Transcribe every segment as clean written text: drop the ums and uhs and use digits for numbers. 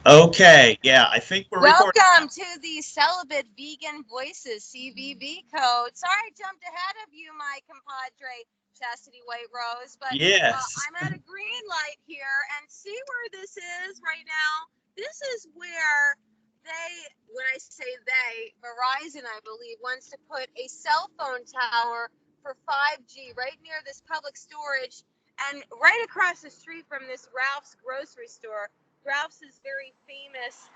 Okay, yeah, I think we're recording now. Welcome to the Celibate Vegan Voices CVV code. Sorry I jumped ahead of you, my compadre, Chastity White Rose, but Yes. I'm at a green light here, and see where this is right now? This is where when I say they, Verizon, I believe, wants to put a cell phone tower for 5G right near this public storage and right across the street from this Ralph's grocery store. Ralph's is very famous.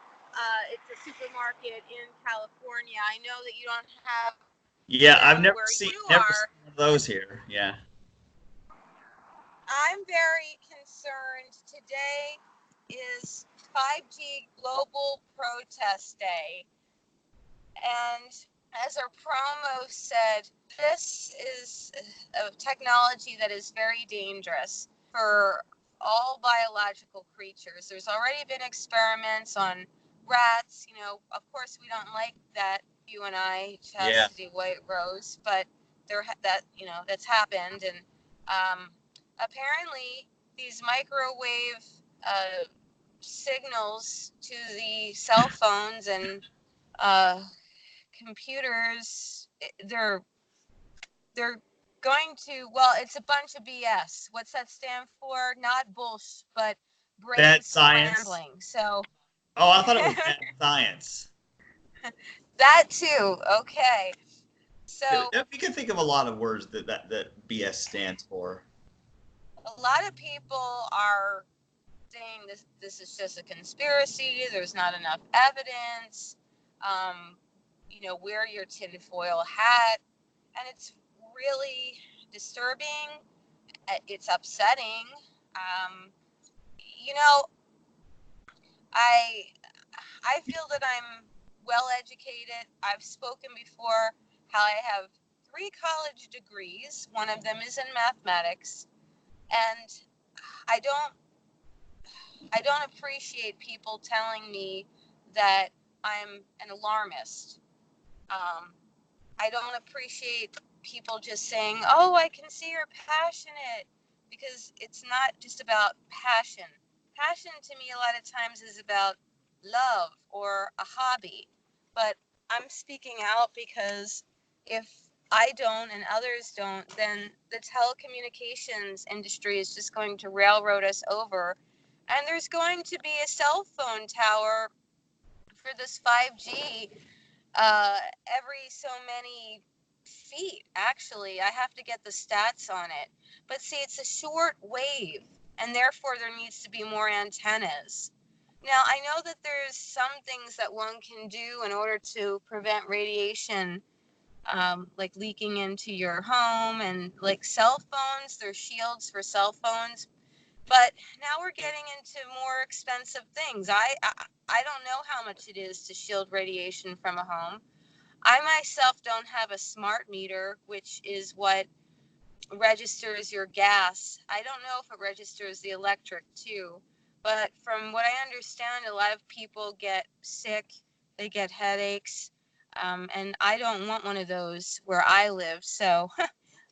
It's a supermarket in California. I know that you don't have Yeah, I've them where you never are. seen one of those here. Yeah. I'm very concerned. Today is 5G Global Protest Day. And as our promo said, this is a technology that is very dangerous for all biological creatures. There's already been experiments on rats. You know, of course, we don't like that, you and I, Yeah. Chastity White Rose, but that's happened. And apparently, these microwave signals to the cell phones and uh, computers, they're going to, well, it's a bunch of BS. What's that stand for? Not bullshit, but brain Bad science. scrambling. So Oh, I thought it was bad science. that too. Okay. So We can think of a lot of words that BS stands for. a lot of people are saying this is just a conspiracy. There's not enough evidence. Wear your tinfoil hat, and it's really disturbing. It's upsetting. Um, you know, I I feel that I'm well educated. I've spoken before how I have 3 college degrees. One of them is in mathematics, and I don't I don't appreciate people telling me that I'm an alarmist. Um, I don't appreciate people just saying, "Oh, I can see you're passionate," because it's not just about passion. Passion to me a lot of times is about love or a hobby. But I'm speaking out because if I don't and others don't, then the telecommunications industry is just going to railroad us over. And there's going to be a cell phone tower for this 5G every so many feet. Actually, I have to get the stats on it. But see, it's a short wave, and therefore there needs to be more antennas. Now, I know that there's some things that one can do in order to prevent radiation, like leaking into your home, and like cell phones, there's shields for cell phones. But now we're getting into more expensive things. I don't know how much it is to shield radiation from a home. I myself don't have a smart meter, which is what registers your gas. I don't know if it registers the electric too, but from what I understand, a lot of people get sick, they get headaches, and I don't want one of those where I live. So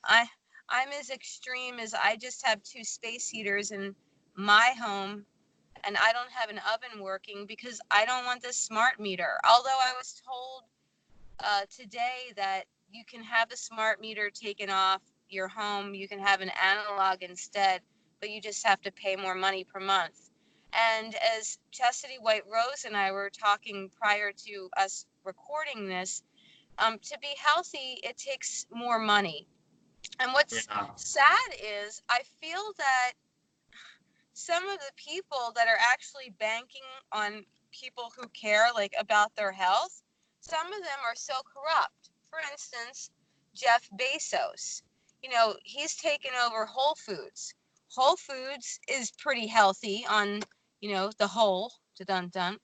I I'm as extreme as I just have 2 space heaters in my home, and I don't have an oven working because I don't want this smart meter. Although I was told today that you can have the smart meter taken off your home, you can have an analog instead, but you just have to pay more money per month. And as Chastity White Rose and I were talking prior to us recording this, to be healthy, it takes more money. And what's Yeah. sad is I feel that some of the people that are actually banking on people who care like about their health, some of them are so corrupt. For instance, Jeff Bezos, he's taken over Whole Foods. Whole Foods is pretty healthy on, the whole, dun dun,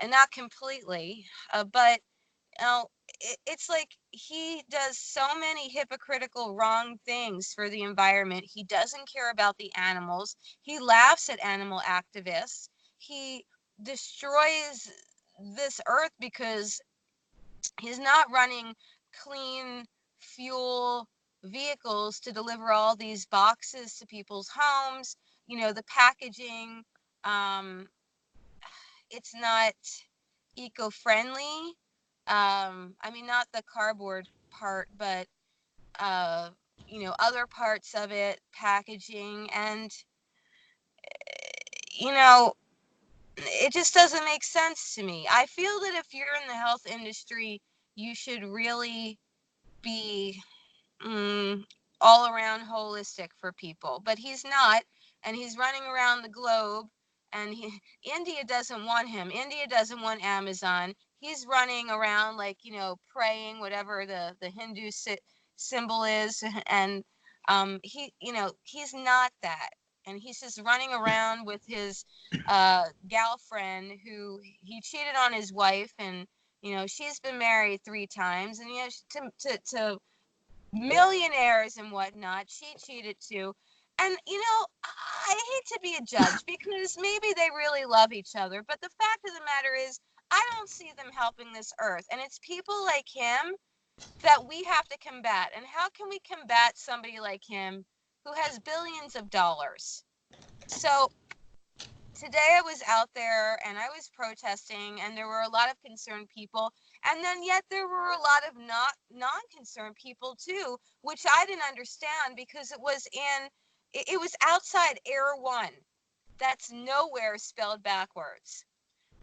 and not completely, but now, it's like he does so many hypocritical wrong things for the environment. He doesn't care about the animals. He laughs at animal activists. He destroys this earth because he's not running clean fuel vehicles to deliver all these boxes to people's homes. The packaging, um, it's not eco-friendly. I mean, not the cardboard part, but other parts of it, packaging, and you know, it just doesn't make sense to me. I feel that if you're in the health industry, you should really be all around holistic for people, but he's not, and he's running around the globe, and India doesn't want him. India doesn't want Amazon. He's running around like, praying whatever the Hindu symbol is, and he's not that, and he's just running around with his gal friend who he cheated on his wife, and she's been married 3 times, and to millionaires and whatnot. She cheated too. And, I hate to be a judge because maybe they really love each other. But the fact of the matter is, I don't see them helping this earth. And it's people like him that we have to combat. And how can we combat somebody like him who has billions of dollars? So today I was out there and I was protesting, and there were a lot of concerned people, and then yet there were a lot of not non-concerned people too, which I didn't understand because it was outside Air One. That's nowhere spelled backwards,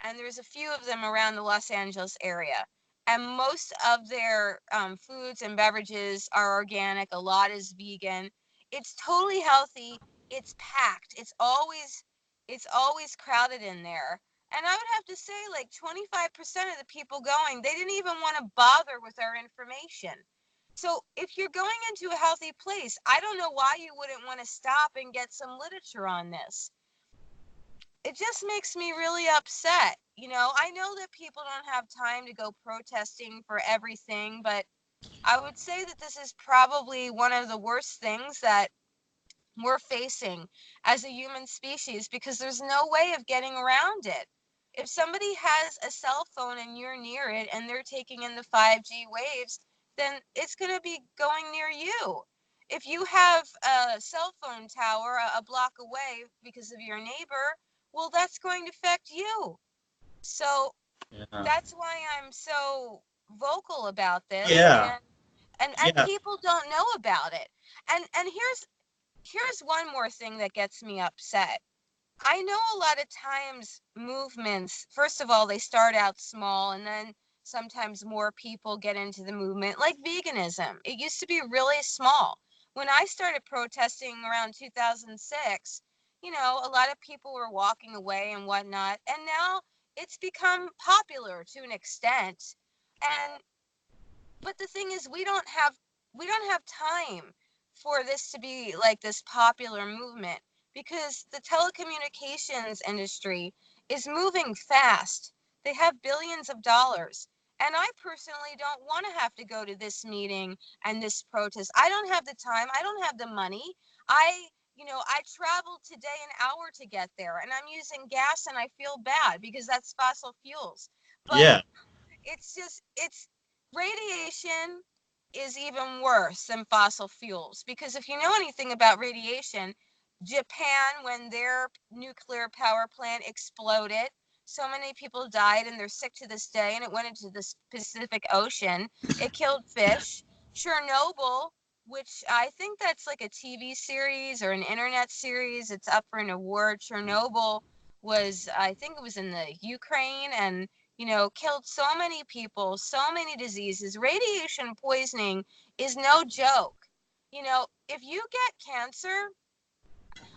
and there's a few of them around the Los Angeles area. And most of their foods and beverages are organic. A lot is vegan. It's totally healthy. It's packed. It's always crowded in there. And I would have to say, like 25% of the people going, they didn't even want to bother with our information. So if you're going into a healthy place, I don't know why you wouldn't want to stop and get some literature on this. It just makes me really upset. I know that people don't have time to go protesting for everything, but I would say that this is probably one of the worst things that we're facing as a human species, because there's no way of getting around it. If somebody has a cell phone and you're near it and they're taking in the 5G waves, then it's going to be going near you. If you have a cell phone tower a block away because of your neighbor, well, that's going to affect you. So Yeah. that's why I'm so vocal about this, Yeah. and Yeah. people don't know about it. And here's one more thing that gets me upset. I know a lot of times movements, first of all, they start out small, and then sometimes more people get into the movement, like veganism. It used to be really small. When I started protesting around 2006, a lot of people were walking away and whatnot, and now it's become popular to an extent. And but the thing is, we don't have time for this to be like this popular movement, because the telecommunications industry is moving fast. They have billions of dollars, and I personally don't want to have to go to this meeting and this protest. I don't have the time. I don't have the money. I traveled today an hour to get there, and I'm using gas, and I feel bad because that's fossil fuels. But Yeah. it's radiation is even worse than fossil fuels, because if you know anything about radiation, Japan, when their nuclear power plant exploded, so many people died and they're sick to this day, and it went into the Pacific Ocean. It killed fish. Chernobyl, which I think that's like a TV series or an internet series, it's up for an award. Chernobyl was, I think it was in the Ukraine, and killed so many people, so many diseases. Radiation poisoning is no joke. If you get cancer,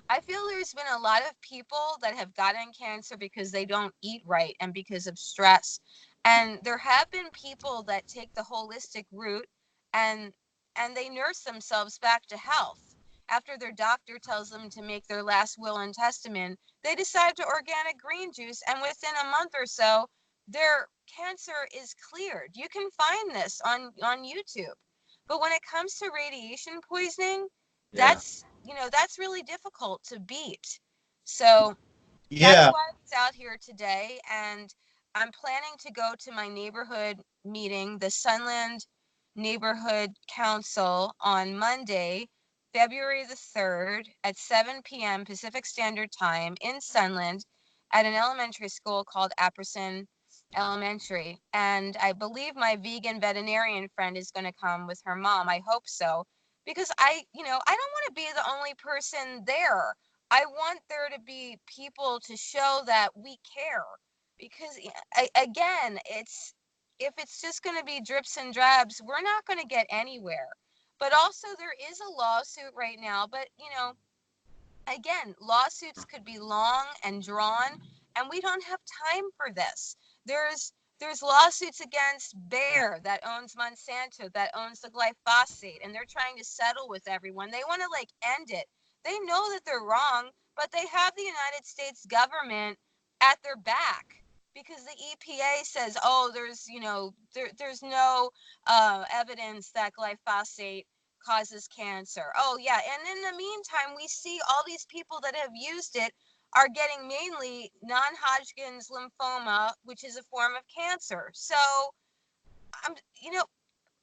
I feel there's been a lot of people that have gotten cancer because they don't eat right and because of stress. And there have been people that take the holistic route, and they nurse themselves back to health. After their doctor tells them to make their last will and testament, they decide to organic green juice, and within a month or so, their cancer is cleared. You can find this on YouTube. But when it comes to radiation poisoning, Yeah. that's really difficult to beat. So that's Yeah. why I was out here today, and I'm planning to go to my neighborhood meeting, the Sunland Neighborhood Council, on Monday, February the 3rd at 7 p.m. Pacific Standard Time in Sunland. at an elementary school called Apperson Elementary. And I believe my vegan veterinarian friend is going to come with her mom. I hope so. Because I don't want to be the only person there. I want there to be people to show that we care. Because again, if it's just going to be drips and drabs, we're not going to get anywhere. But also there is a lawsuit right now, but again, lawsuits could be long and drawn, and we don't have time for this. There's lawsuits against Bayer that owns Monsanto, that owns the glyphosate, and they're trying to settle with everyone. They want to end it. They know that they're wrong, but they have the United States government at their back because the EPA says, oh, there's no evidence that glyphosate causes cancer. Oh, yeah. And in the meantime, we see all these people that have used it are getting mainly non-Hodgkin's lymphoma, which is a form of cancer. So, I'm, you know,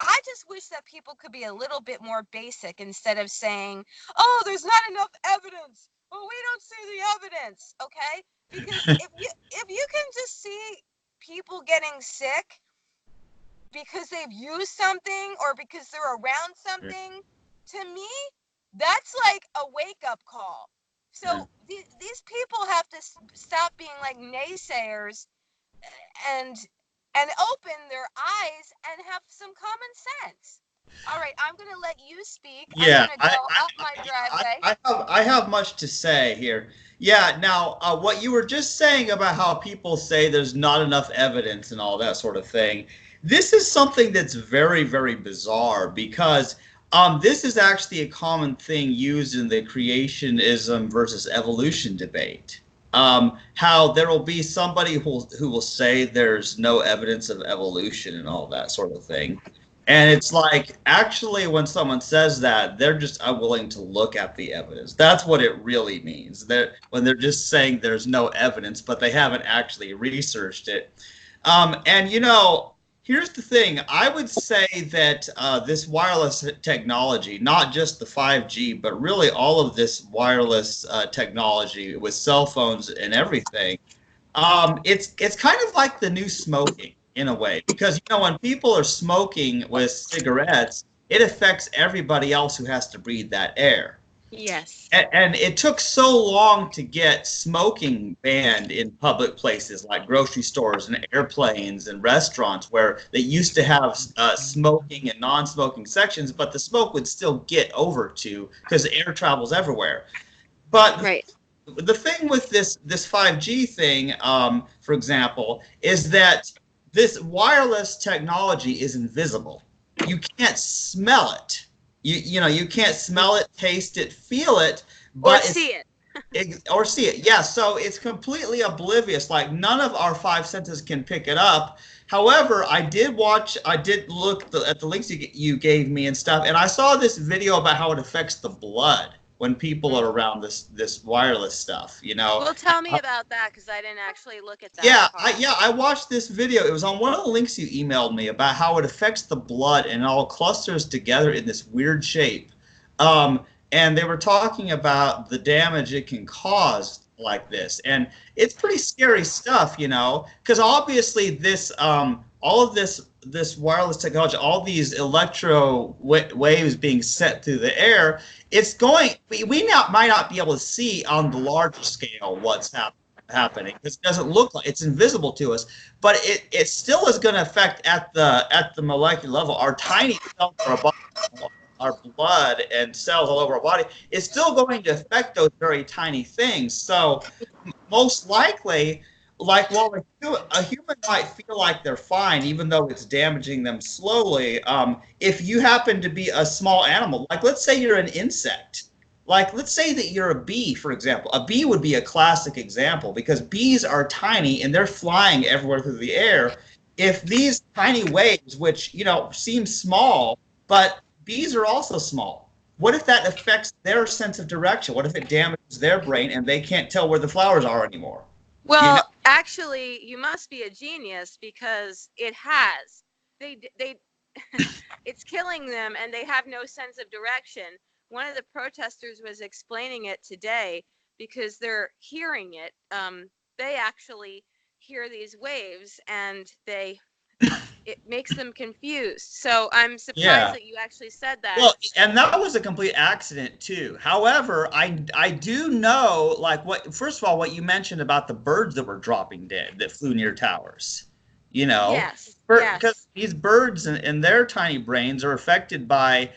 I just wish that people could be a little bit more basic instead of saying, oh, there's not enough evidence. Well, we don't see the evidence, okay? Because if you can just see people getting sick because they've used something or because they're around something, to me, that's like a wake-up call. So these people have to stop being like naysayers and open their eyes and have some common sense. All right, I'm going to let you speak. I'm Yeah, going to go up my driveway. I have much to say here. Yeah, now what you were just saying about how people say there's not enough evidence and all that sort of thing, this is something that's very, very bizarre because this is actually a common thing used in the creationism versus evolution debate. How there will be somebody who will say there's no evidence of evolution and all that sort of thing. And it's like, actually, when someone says that, they're just unwilling to look at the evidence. That's what it really means. That when they're just saying there's no evidence, but they haven't actually researched it. And here's the thing. I would say that this wireless technology, not just the 5G, but really all of this wireless technology with cell phones and everything, it's kind of like the new smoking in a way, because when people are smoking with cigarettes, it affects everybody else who has to breathe that air. Yes. And it took so long to get smoking banned in public places like grocery stores and airplanes and restaurants, where they used to have smoking and non-smoking sections, but the smoke would still get over to because air travels everywhere. But Right. the thing with this 5G thing, for example, is that this wireless technology is invisible. You can't smell it. You can't smell it, taste it, feel it, Or but see it. or see it. Yeah, so it's completely oblivious. Like none of our five senses can pick it up. However, I did look at the links you gave me and stuff, and I saw this video about how it affects the blood when people are around this wireless stuff. Well, tell me about that because I didn't actually look at that. Yeah, I watched this video. It was on one of the links you emailed me about how it affects the blood and all clusters together in this weird shape. And they were talking about the damage it can cause like this, and it's pretty scary stuff, because obviously this all of this wireless technology, all these electro waves being sent through the air, it's going. Might not be able to see on the larger scale what's happening because it doesn't look like it's invisible to us, but it still is going to affect at the molecular level. Our tiny cells in our body, our blood and cells all over our body, is still going to affect those very tiny things. So most likely, like while a human might feel like they're fine, even though it's damaging them slowly, if you happen to be a small animal, like let's say you're an insect, like let's say that you're a bee, for example. A bee would be a classic example because bees are tiny and they're flying everywhere through the air. If these tiny waves, which seem small, but bees are also small. What if that affects their sense of direction? What if it damages their brain and they can't tell where the flowers are anymore? Well, actually, you must be a genius because it has. They it's killing them and they have no sense of direction. One of the protesters was explaining it today because they're hearing it. they actually hear these waves and it makes them confused. So I'm surprised Yeah. that you actually said that. Well, and that was a complete accident too. However, I do know, like, what, first of all, what you mentioned about the birds that were dropping dead that flew near towers. You know, Yes, because yes. these birds and their tiny brains are affected by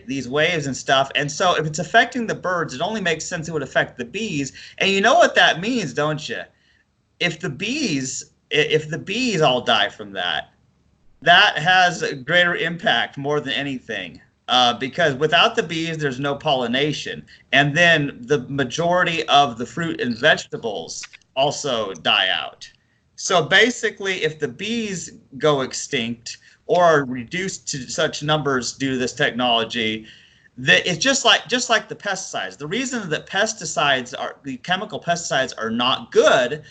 these waves and stuff. And so if it's affecting the birds, it only makes sense it would affect the bees. And you know what that means, don't you? If the bees all die from that, that has a greater impact more than anything. Because without the bees, there's no pollination. And then the majority of the fruit and vegetables also die out. So basically, if the bees go extinct or are reduced to such numbers due to this technology, that it's just like the pesticides. The reason that the chemical pesticides are not good,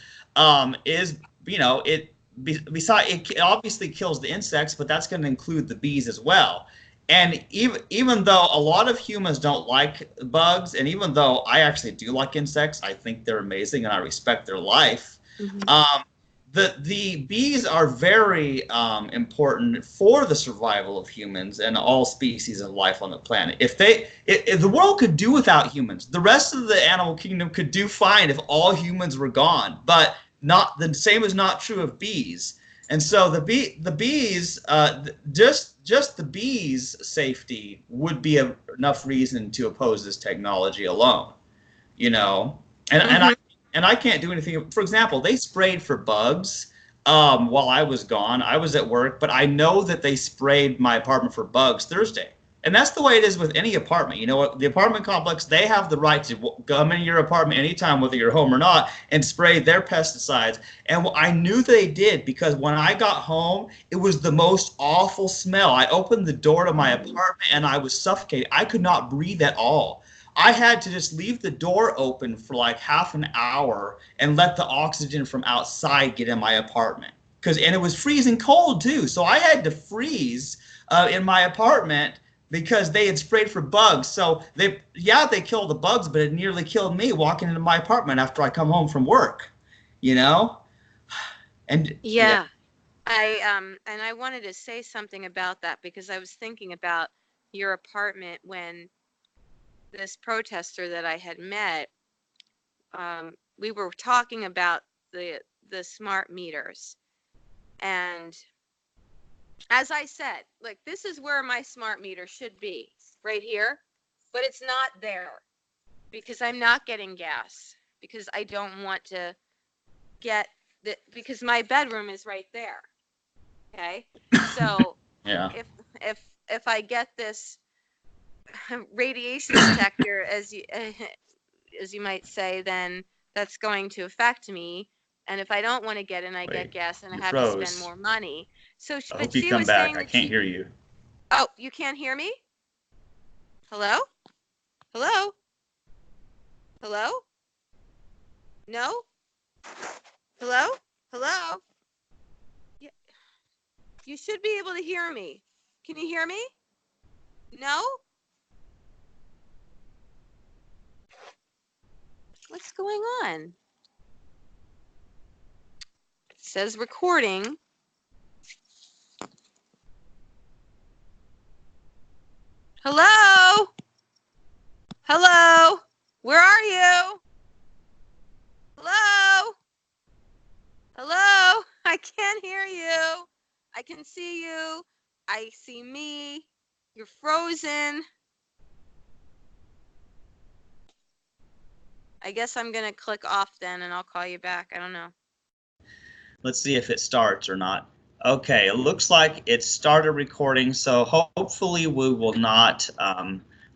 is, besides, it obviously kills the insects, but that's going to include the bees as well. And even though a lot of humans don't like bugs, and even though I actually do like insects, I think they're amazing and I respect their life. Mm-hmm. The bees are very important for the survival of humans and all species of life on the planet. If the world could do without humans, the rest of the animal kingdom could do fine if all humans were gone. But not the same is not true of bees. And so the bees, just the bees' safety would be enough reason to oppose this technology alone. You know, and Mm-hmm. I can't do anything. For example, they sprayed for bugs while I was gone. I was at work, but I know that they sprayed my apartment for bugs Thursday. And that's the way it is with any apartment. You know what? The apartment complex, they have the right to come in your apartment anytime, whether you're home or not, and spray their pesticides. And I knew they did because when I got home, it was the most awful smell. I opened the door to my apartment and I was suffocated. I could not breathe at all. I had to just leave the door open for like half an hour and let the oxygen from outside get in my apartment. And it was freezing cold too. So I had to freeze in my apartment because they had sprayed for bugs. So they killed the bugs, but it nearly killed me walking into my apartment after I come home from work, you know? And yeah. Yeah. And I wanted to say something about that because I was thinking about your apartment when this protester that I had met, we were talking about the smart meters. And as I said, like, this is where my smart meter should be, right here, but it's not there because I'm not getting gas because I don't want to get because my bedroom is right there. Okay. So Yeah. if I get this radiation detector, as you might say, then that's going to affect me. And if I don't want to get in, I get Wait, gas and I you have to spend froze. more money. So, I but hope you she come was back. saying I that can't hear you. oh, you can't hear me? Hello? Hello? Hello? No? Hello? Hello? Yeah, you should be able to hear me. Can you hear me? No? What's going on? It says recording. Hello? Hello? Where are you? Hello? Hello? I can't hear you. I can see you. I see me. You're frozen. I guess I'm going to click off then and I'll call you back. I don't know. Let's see if it starts or not. Okay, it looks like it started recording, so hopefully we will not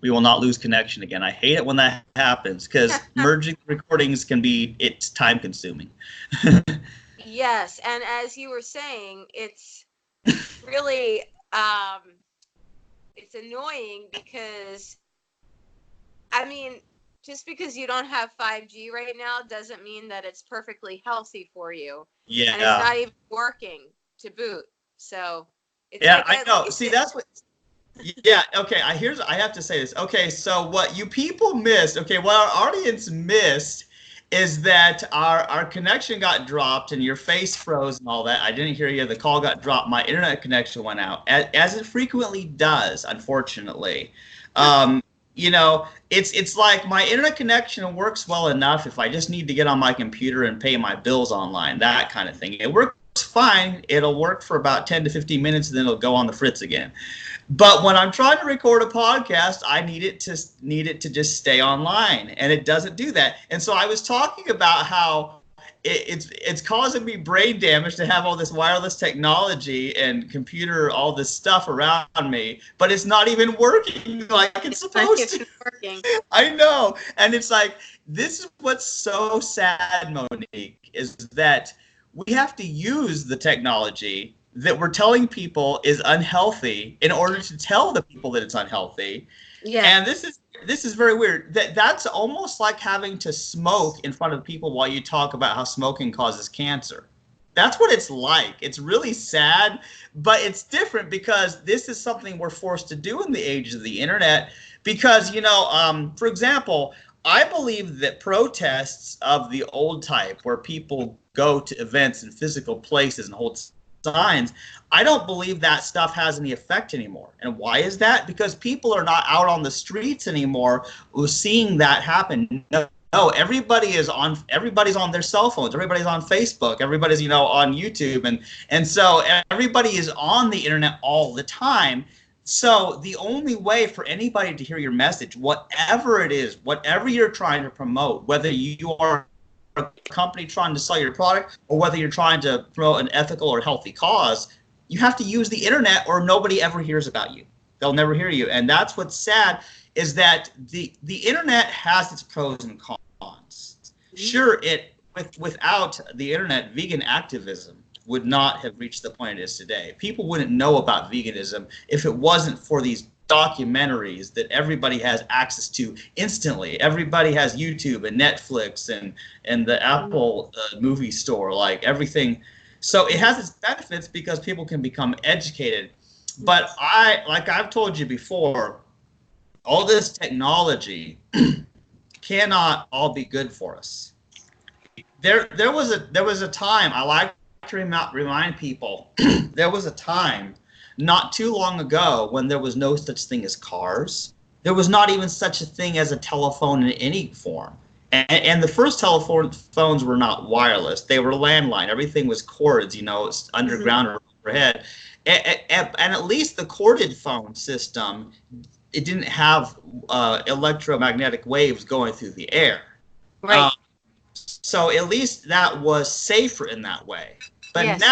lose connection again. I hate it when that happens because merging recordings it's time consuming. Yes, and as you were saying, it's really it's annoying because I mean, just because you don't have 5G right now doesn't mean that it's perfectly healthy for you. And it's Yeah. not even working to boot. So it's Yeah, like I at know. least See, that's what. Yeah, okay. I have to say this. Okay, so what you people missed, okay, what our audience missed is that our connection got dropped and your face froze and all that. I didn't hear you. The call got dropped. My internet connection went out, as it frequently does, unfortunately. You know, it's like my internet connection works well enough if I just need to get on my computer and pay my bills online, that kind of thing. It works fine. It'll work for about 10 to 15 minutes, and then it'll go on the fritz again. But when I'm trying to record a podcast, I need it to just stay online, and it doesn't do that. And so I was talking about how it's causing me brain damage to have all this wireless technology and computer, all this stuff around me, but it's not even working like it's supposed to. Working. I know, and it's like, this is what's so sad, Monique, is that we have to use the technology that we're telling people is unhealthy in order to tell the people that it's unhealthy. Yeah. And this is very weird. That's almost like having to smoke in front of people while you talk about how smoking causes cancer. That's what it's like. It's really sad, but it's different because this is something we're forced to do in the age of the internet. Because, you know, for example, I believe that protests of the old type, where people go to events in physical places and hold signs, I don't believe that stuff has any effect anymore. And why is that? Because people are not out on the streets anymore seeing that happen. No, everybody's on their cell phones, everybody's on Facebook, everybody's, you know, on YouTube, and so everybody is on the internet all the time. So the only way for anybody to hear your message, whatever it is, whatever you're trying to promote, whether you are a company trying to sell your product or whether you're trying to promote an ethical or healthy cause, you have to use the internet or nobody ever hears about you. They'll never hear you. And that's what's sad, is that the internet has its pros and cons. Sure, without the internet, vegan activism would not have reached the point it is today. People wouldn't know about veganism if it wasn't for these documentaries that everybody has access to instantly. Everybody has YouTube and Netflix and the Apple movie store, like everything. So it has its benefits because people can become educated. But like I've told you before, all this technology cannot all be good for us. There was a time, I like to remind people, there was a time not too long ago when there was no such thing as cars. There was not even such a thing as a telephone in any form. And the first telephones were not wireless. They were landline. Everything was cords, you know, it's underground or overhead. And at least the corded phone system, it didn't have electromagnetic waves going through the air. Right. So at least that was safer in that way. But yes.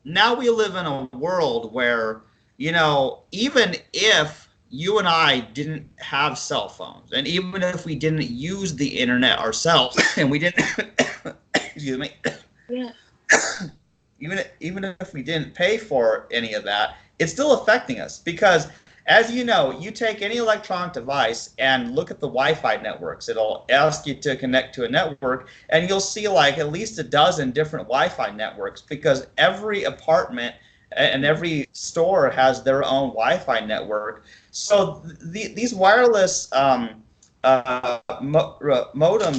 now we live in a world where, you know, even if you and I didn't have cell phones, and even if we didn't use the internet ourselves, and we didn't, excuse me, yeah. even if we didn't pay for any of that, it's still affecting us because, as you know, you take any electronic device and look at the Wi-Fi networks. It'll ask you to connect to a network, and you'll see like at least a dozen different Wi-Fi networks because every apartment and every store has their own Wi-Fi network. So these wireless modems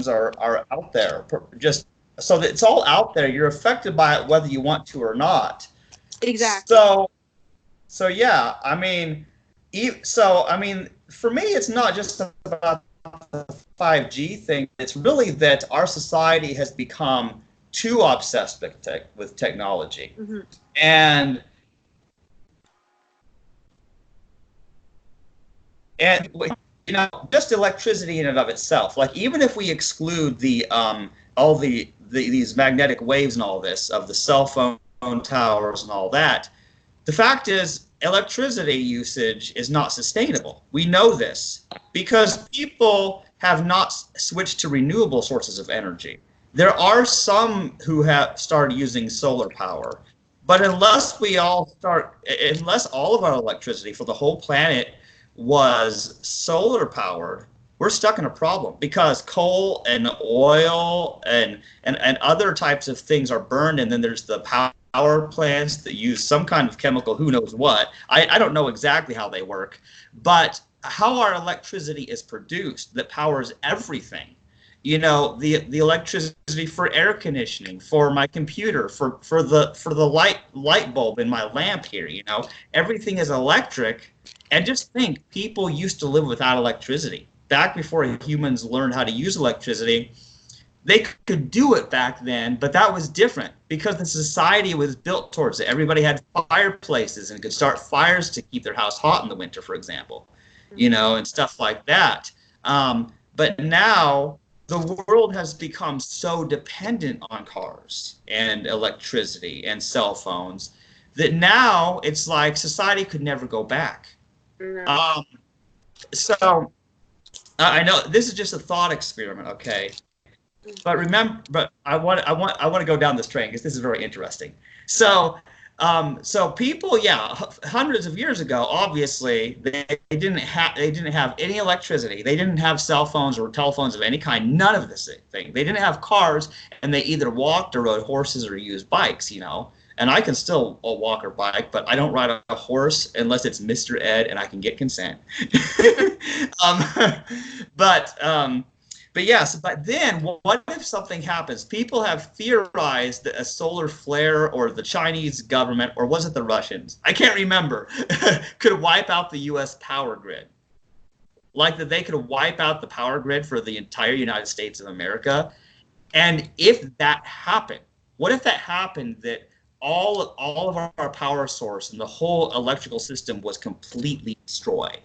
are out there. Just so that it's all out there. You're affected by it whether you want to or not. Exactly. So yeah, I mean. For me, it's not just about the 5G thing. It's really that our society has become too obsessed with technology. Mm-hmm. And you know, just electricity in and of itself. Like even if we exclude all these magnetic waves and all this of the cell phone towers and all that, the fact is, electricity usage is not sustainable. We know this because people have not switched to renewable sources of energy. There are some who have started using solar power, but unless all of our electricity for the whole planet was solar powered, we're stuck in a problem because coal and oil and other types of things are burned, and then there's the power plants that use some kind of chemical, who knows what. I don't know exactly how they work, but how our electricity is produced that powers everything you know, the electricity for air conditioning, for my computer, for the light bulb in my lamp here, you know, everything is electric. And just think, people used to live without electricity. Back before humans learned how to use electricity, they could do it back then, but that was different because the society was built towards it. Everybody had fireplaces and could start fires to keep their house hot in the winter, for example, you know, and stuff like that. But now the world has become so dependent on cars and electricity and cell phones that now it's like society could never go back. No. So I know this is just a thought experiment, okay? But remember, but I want to go down this train because this is very interesting. So, so people, yeah, hundreds of years ago, obviously they didn't have any electricity. They didn't have cell phones or telephones of any kind. None of this thing. They didn't have cars, and they either walked or rode horses or used bikes. You know, and I can still walk or bike, but I don't ride a horse unless it's Mr. Ed and I can get consent. um, but yes, but then what if something happens? People have theorized that a solar flare or the Chinese government, or was it the Russians? I can't remember, could wipe out the U.S. power grid. Like that they could wipe out the power grid for the entire United States of America. And if that happened, what if that happened that all of our power source and the whole electrical system was completely destroyed?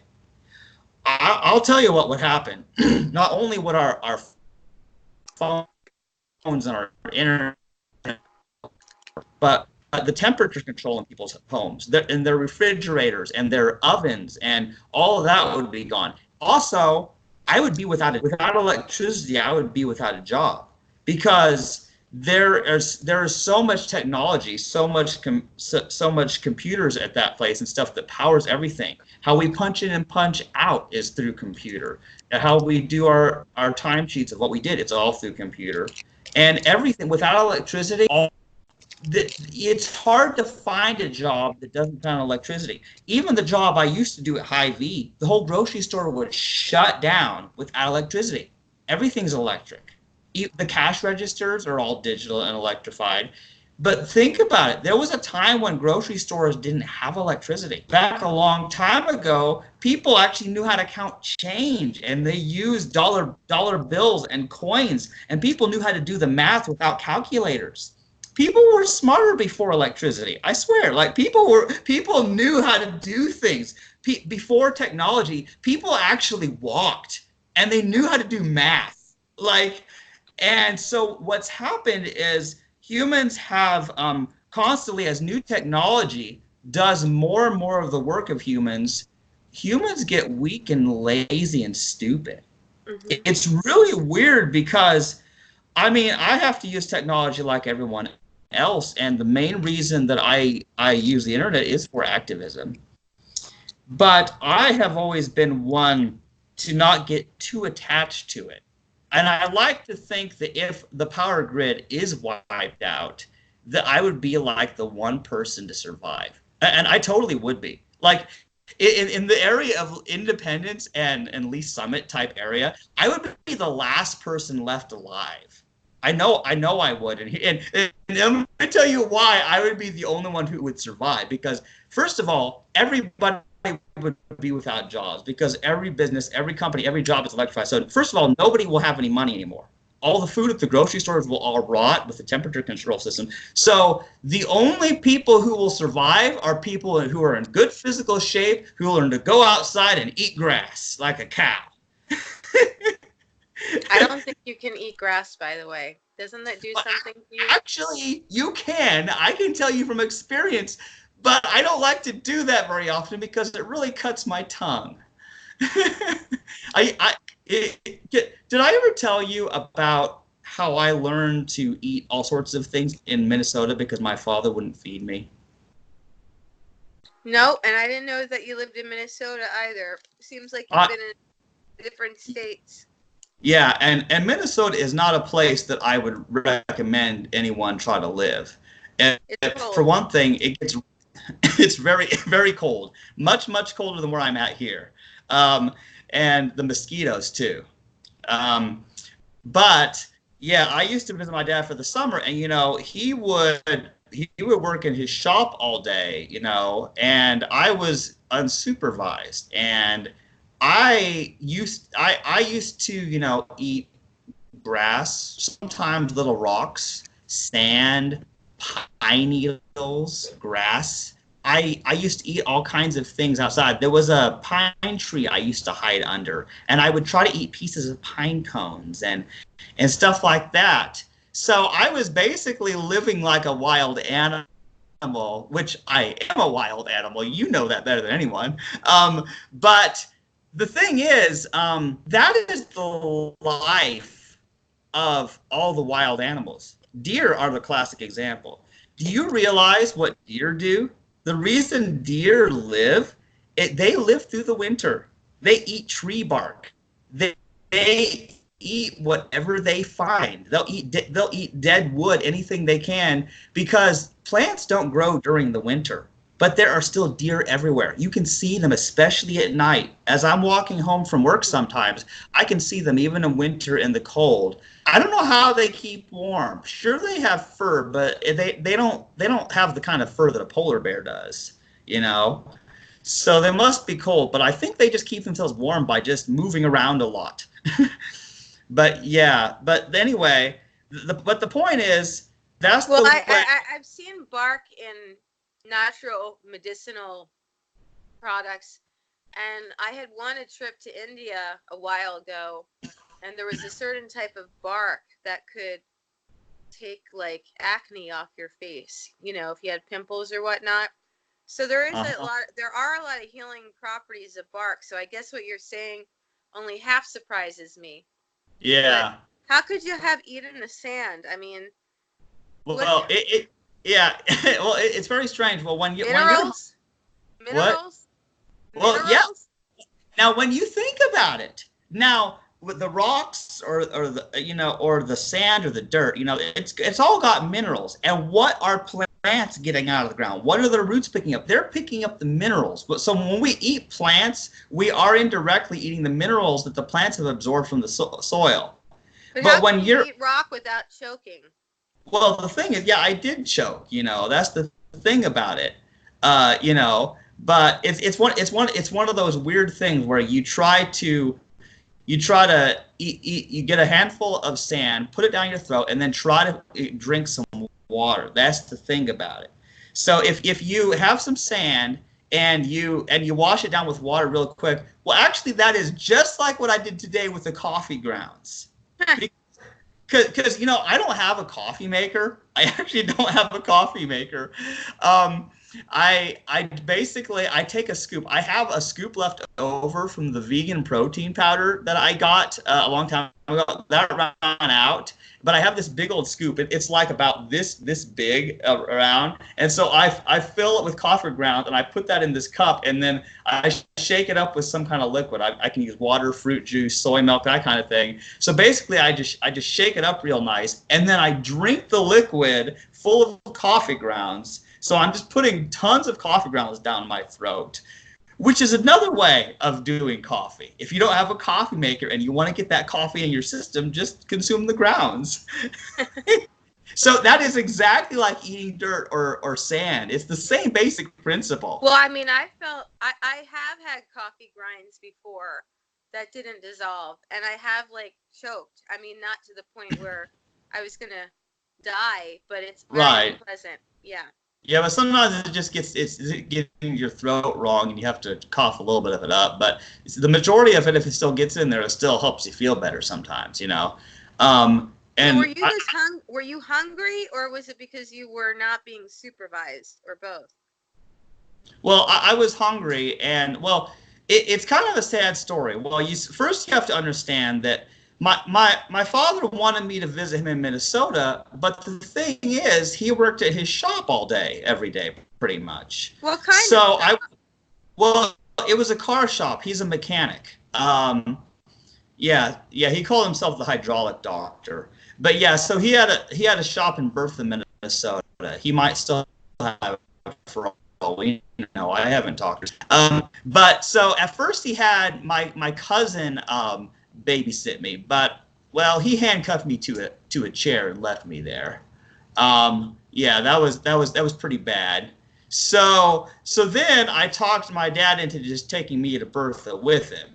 I'll tell you what would happen. Not only would our phones and our internet, but the temperature control in people's homes, and their refrigerators and their ovens and all of that would be gone. Also, I would be without electricity. I would be without a job because there is so much technology, so much computers at that place and stuff that powers everything. How we punch in and punch out is through computer. And how we do our timesheets of what we did, it's all through computer. And everything without electricity, it's hard to find a job that doesn't depend on electricity. Even the job I used to do at Hy-Vee, the whole grocery store would shut down without electricity. Everything's electric. The cash registers are all digital and electrified. But think about it. There was a time when grocery stores didn't have electricity. Back a long time ago, people actually knew how to count change, and they used dollar bills and coins, and people knew how to do the math without calculators. People were smarter before electricity. I swear, like people knew how to do things. Before technology, people actually walked, and they knew how to do math. And so what's happened is humans have constantly, as new technology does more and more of the work of humans get weak and lazy and stupid. Mm-hmm. It's really weird because, I mean, I have to use technology like everyone else, and the main reason that I use the internet is for activism. But I have always been one to not get too attached to it. And I like to think that if the power grid is wiped out, that I would be like the one person to survive. And I totally would be. Like in the area of Independence and Lee Summit type area, I would be the last person left alive. I know I would. And I'm going to tell you why I would be the only one who would survive. Because first of all, everybody would be without jobs because every business, every company, every job is electrified. So first of all, nobody will have any money anymore. All the food at the grocery stores will all rot with the temperature control system. So the only people who will survive are people who are in good physical shape, who learn to go outside and eat grass like a cow. I don't think you can eat grass, by the way. Doesn't that do something to you? Actually, you can. I can tell you from experience. But I don't like to do that very often because it really cuts my tongue. Did I ever tell you about how I learned to eat all sorts of things in Minnesota because my father wouldn't feed me? No, and I didn't know that you lived in Minnesota either. Seems like you've been in different states. Yeah, and Minnesota is not a place that I would recommend anyone try to live. And for one thing, it's very, very cold, much colder than where I'm at here, and the mosquitoes too. But yeah, I used to visit my dad for the summer, and he would work in his shop all day, and I was unsupervised, and I used to eat grass, sometimes little rocks, sand, pine needles, grass. I used to eat all kinds of things outside. There was a pine tree I used to hide under, and I would try to eat pieces of pine cones and stuff like that. So I was basically living like a wild animal, which I am a wild animal. You know that better than anyone. But the thing is, that is the life of all the wild animals. Deer are the classic example. Do you realize what deer do? The reason deer they live through the winter. They eat tree bark. They eat whatever they find. They'll eat dead wood, anything they can, because plants don't grow during the winter. But there are still deer everywhere. You can see them, especially at night. As I'm walking home from work sometimes, I can see them even in winter in the cold. I don't know how they keep warm. Sure, they have fur, but they don't have the kind of fur that a polar bear does, you know. So they must be cold, but I think they just keep themselves warm by just moving around a lot. But yeah, but anyway, but the point is that's Well, the way. I've seen bark in natural medicinal products, and I had won a trip to India a while ago, and there was a certain type of bark that could take like acne off your face, if you had pimples or whatnot. So Uh-huh. there are a lot of healing properties of bark. So I guess what you're saying only half surprises me. But Yeah. how could you have eaten the sand? I mean, what Well, yeah. Well, it's very strange. Well, when you're minerals? what? Minerals? Well, yeah. Minerals? Now, when you think about it, now with the rocks or the sand or the dirt, it's all got minerals. And what are plants getting out of the ground? What are the roots picking up? They're picking up the minerals. So when we eat plants, we are indirectly eating the minerals that the plants have absorbed from the soil. But how But can when you you're eat rock without choking? Well, the thing is, yeah, I did choke. That's the thing about it. But it's one of those weird things where you try to eat, you get a handful of sand, put it down your throat, and then try to drink some water. That's the thing about it. So if you have some sand and you wash it down with water real quick, well, actually, that is just like what I did today with the coffee grounds. Because I don't have a coffee maker. I actually don't have a coffee maker. um, I basically I take a scoop. I have a scoop left over from the vegan protein powder that I got a long time ago. That ran out, but I have this big old scoop. It's like about this big around, and so I fill it with coffee grounds and I put that in this cup, and then I shake it up with some kind of liquid. I can use water, fruit juice, soy milk, that kind of thing. So basically, I just shake it up real nice, and then I drink the liquid full of coffee grounds. So I'm just putting tons of coffee grounds down my throat, which is another way of doing coffee. If you don't have a coffee maker and you want to get that coffee in your system, just consume the grounds. So that is exactly like eating dirt or sand. It's the same basic principle. Well, I mean, I have had coffee grinds before that didn't dissolve, and I have like choked. I mean, not to the point where I was gonna die, but it's very Right. unpleasant. Yeah. Yeah, but sometimes it's getting your throat wrong, and you have to cough a little bit of it up. But the majority of it, if it still gets in there, it still helps you feel better sometimes. So And were you hungry, or was it because you were not being supervised, or both? well, I was hungry, and well, it's kind of a sad story. Well, first you have to understand that my father wanted me to visit him in Minnesota, but the thing is, he worked at his shop all day, every day, pretty much. What kind of So shop? well, it was a car shop. He's a mechanic. Yeah, he called himself the hydraulic doctor. But yeah, so he had a shop in Bertha, Minnesota. He might still have it for all we know. I haven't talked to him. But so at first he had my cousin babysit me, but well, he handcuffed me to a chair and left me there. Yeah, that was pretty bad. So then I talked my dad into just taking me to Bertha with him.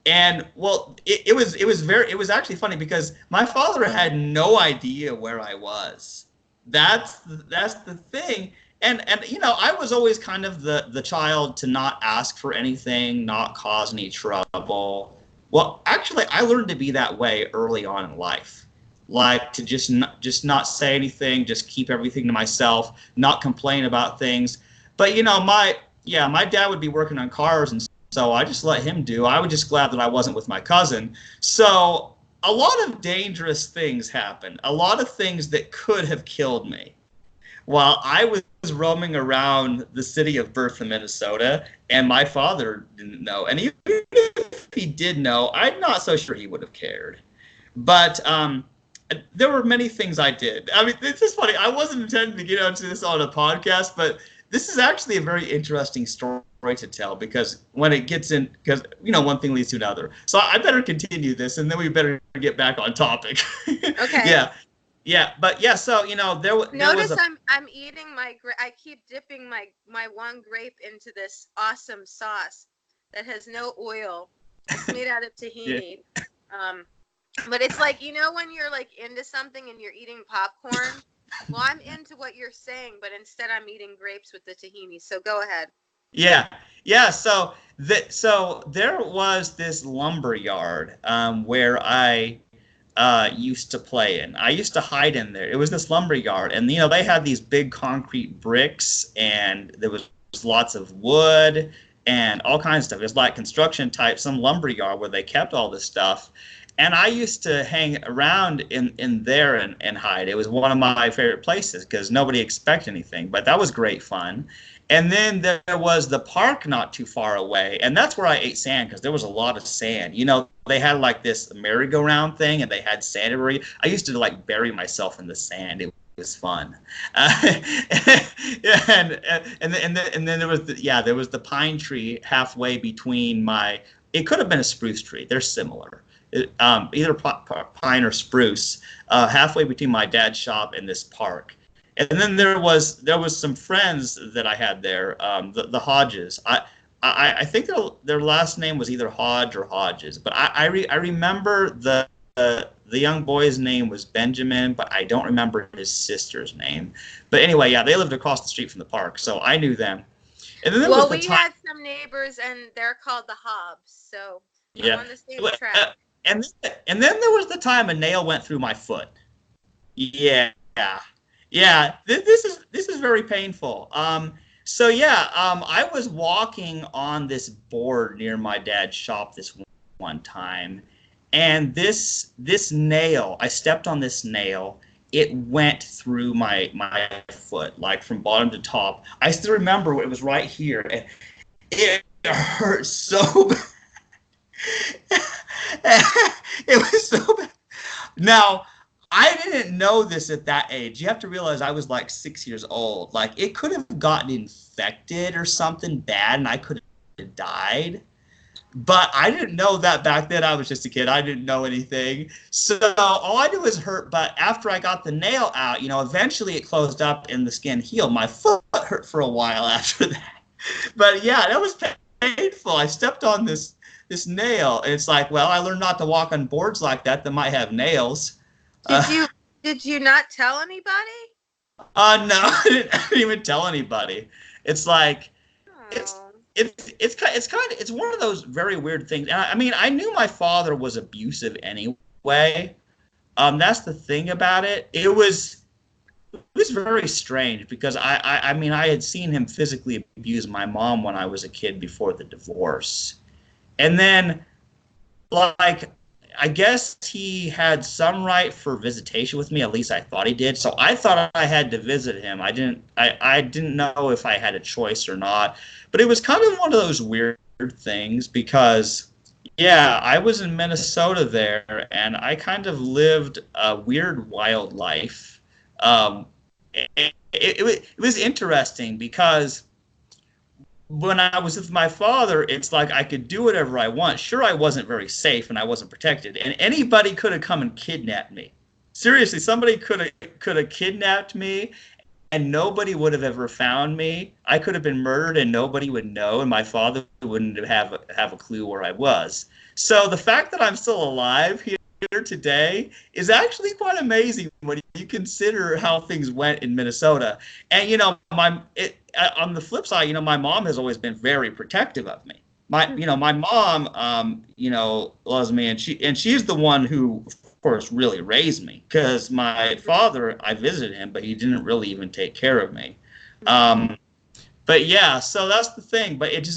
And well, it was actually funny because my father had no idea where I was. That's the thing. And you know, I was always kind of the child to not ask for anything, not cause any trouble. Well, actually, I learned to be that way early on in life, like to just not say anything, just keep everything to myself, not complain about things. But you know, my dad would be working on cars, and so I just let him do. I was just glad that I wasn't with my cousin. So a lot of dangerous things happened, a lot of things that could have killed me while I was roaming around the city of Bertha, Minnesota, and my father didn't know. And even if he did know, I'm not so sure he would have cared. But there were many things I did. I mean, it's just funny. I wasn't intending to get into this on a podcast, but this is actually a very interesting story to tell because when it gets in, because, you know, one thing leads to another. So I better continue this, and then we better get back on topic. Okay. Yeah. Yeah, but yeah, so you know there Notice was a I'm eating I keep dipping my one grape into this awesome sauce that has no oil. It's made out of yeah. tahini. But it's like, you know, when you're like into something and you're eating popcorn. Well, I'm into what you're saying, but instead I'm eating grapes with the tahini. So go ahead. Yeah, yeah. So there was this lumber yard where I used to play in. I used to hide in there. It was this lumber yard, and you know they had these big concrete bricks, and there was lots of wood and all kinds of stuff. It was like construction type, some lumber yard where they kept all this stuff. And I used to hang around in there and hide. It was one of my favorite places because nobody expected anything, but that was great fun. And then there was the park not too far away, and that's where I ate sand because there was a lot of sand. You know, they had like this merry-go-round thing, and they had sand everywhere. I used to like bury myself in the sand. It was fun. And then there was there was the pine tree halfway between my. It could have been a spruce tree. They're similar. Either pine or spruce, halfway between my dad's shop and this park. And then there was some friends that I had there, the Hodges. I think their last name was either Hodge or Hodges, but I remember the young boy's name was Benjamin, but I don't remember his sister's name. But anyway, yeah, they lived across the street from the park, so I knew them. And then there was we had some neighbors, and they're called the Hobbs, so I'm on the same track. And then there was the time a nail went through my foot. Yeah. Yeah, this is very painful. So yeah, I was walking on this board near my dad's shop this one time, and this nail, I stepped on this nail. It went through my foot, like from bottom to top. I still remember it was right here, and it hurt so bad. It was so bad. Now, I didn't know this at that age. You have to realize I was like 6 years old. Like, it could have gotten infected or something bad, and I could have died. But I didn't know that back then. I was just a kid. I didn't know anything. So all I knew was hurt. But after I got the nail out, you know, eventually it closed up and the skin healed. My foot hurt for a while after that. But yeah, that was painful. I stepped on this nail, and it's like, well, I learned not to walk on boards like that might have nails. Did you not tell anybody? No, I didn't even tell anybody. It's like, it's one of those very weird things. And I mean, I knew my father was abusive anyway. That's the thing about it. It was very strange because I mean, I had seen him physically abuse my mom when I was a kid before the divorce. And then, like, I guess he had some right for visitation with me. At least I thought he did. So I thought I had to visit him. I didn't know if I had a choice or not. But it was kind of one of those weird things because, yeah, I was in Minnesota there, and I kind of lived a weird, wild life. It was interesting because when I was with my father, it's like I could do whatever I want. Sure, I wasn't very safe and I wasn't protected, and anybody could have come and kidnapped me. Seriously, somebody could have kidnapped me, and nobody would have ever found me. I could have been murdered, and nobody would know, and my father wouldn't have a clue where I was. So the fact that I'm still alive here today is actually quite amazing when you consider how things went in Minnesota. And on the flip side, my mom has always been very protective of me. My mom, loves me, and she's the one who, of course, really raised me. Because my father, I visited him, but he didn't really even take care of me. But yeah, so that's the thing. But it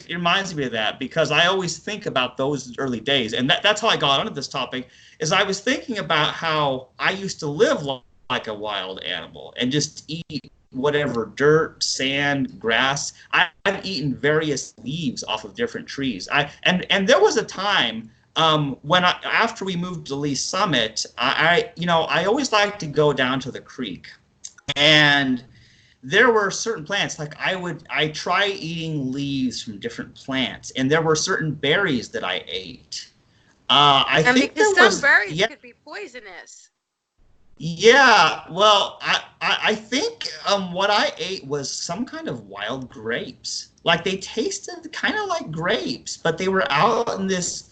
reminds me of that, because I always think about those early days, and that's how I got onto this topic. Is I was thinking about how I used to live like a wild animal and just eat whatever dirt, sand, grass. I've eaten various leaves off of different trees. And there was a time when after we moved to Lee Summit, I always liked to go down to the creek, and there were certain plants, like I try eating leaves from different plants, and there were certain berries that I ate. I And think because there some was, berries yeah, could be poisonous. yeah. Well, I think what I ate was some kind of wild grapes. Like they tasted kind of like grapes, but they were out in this.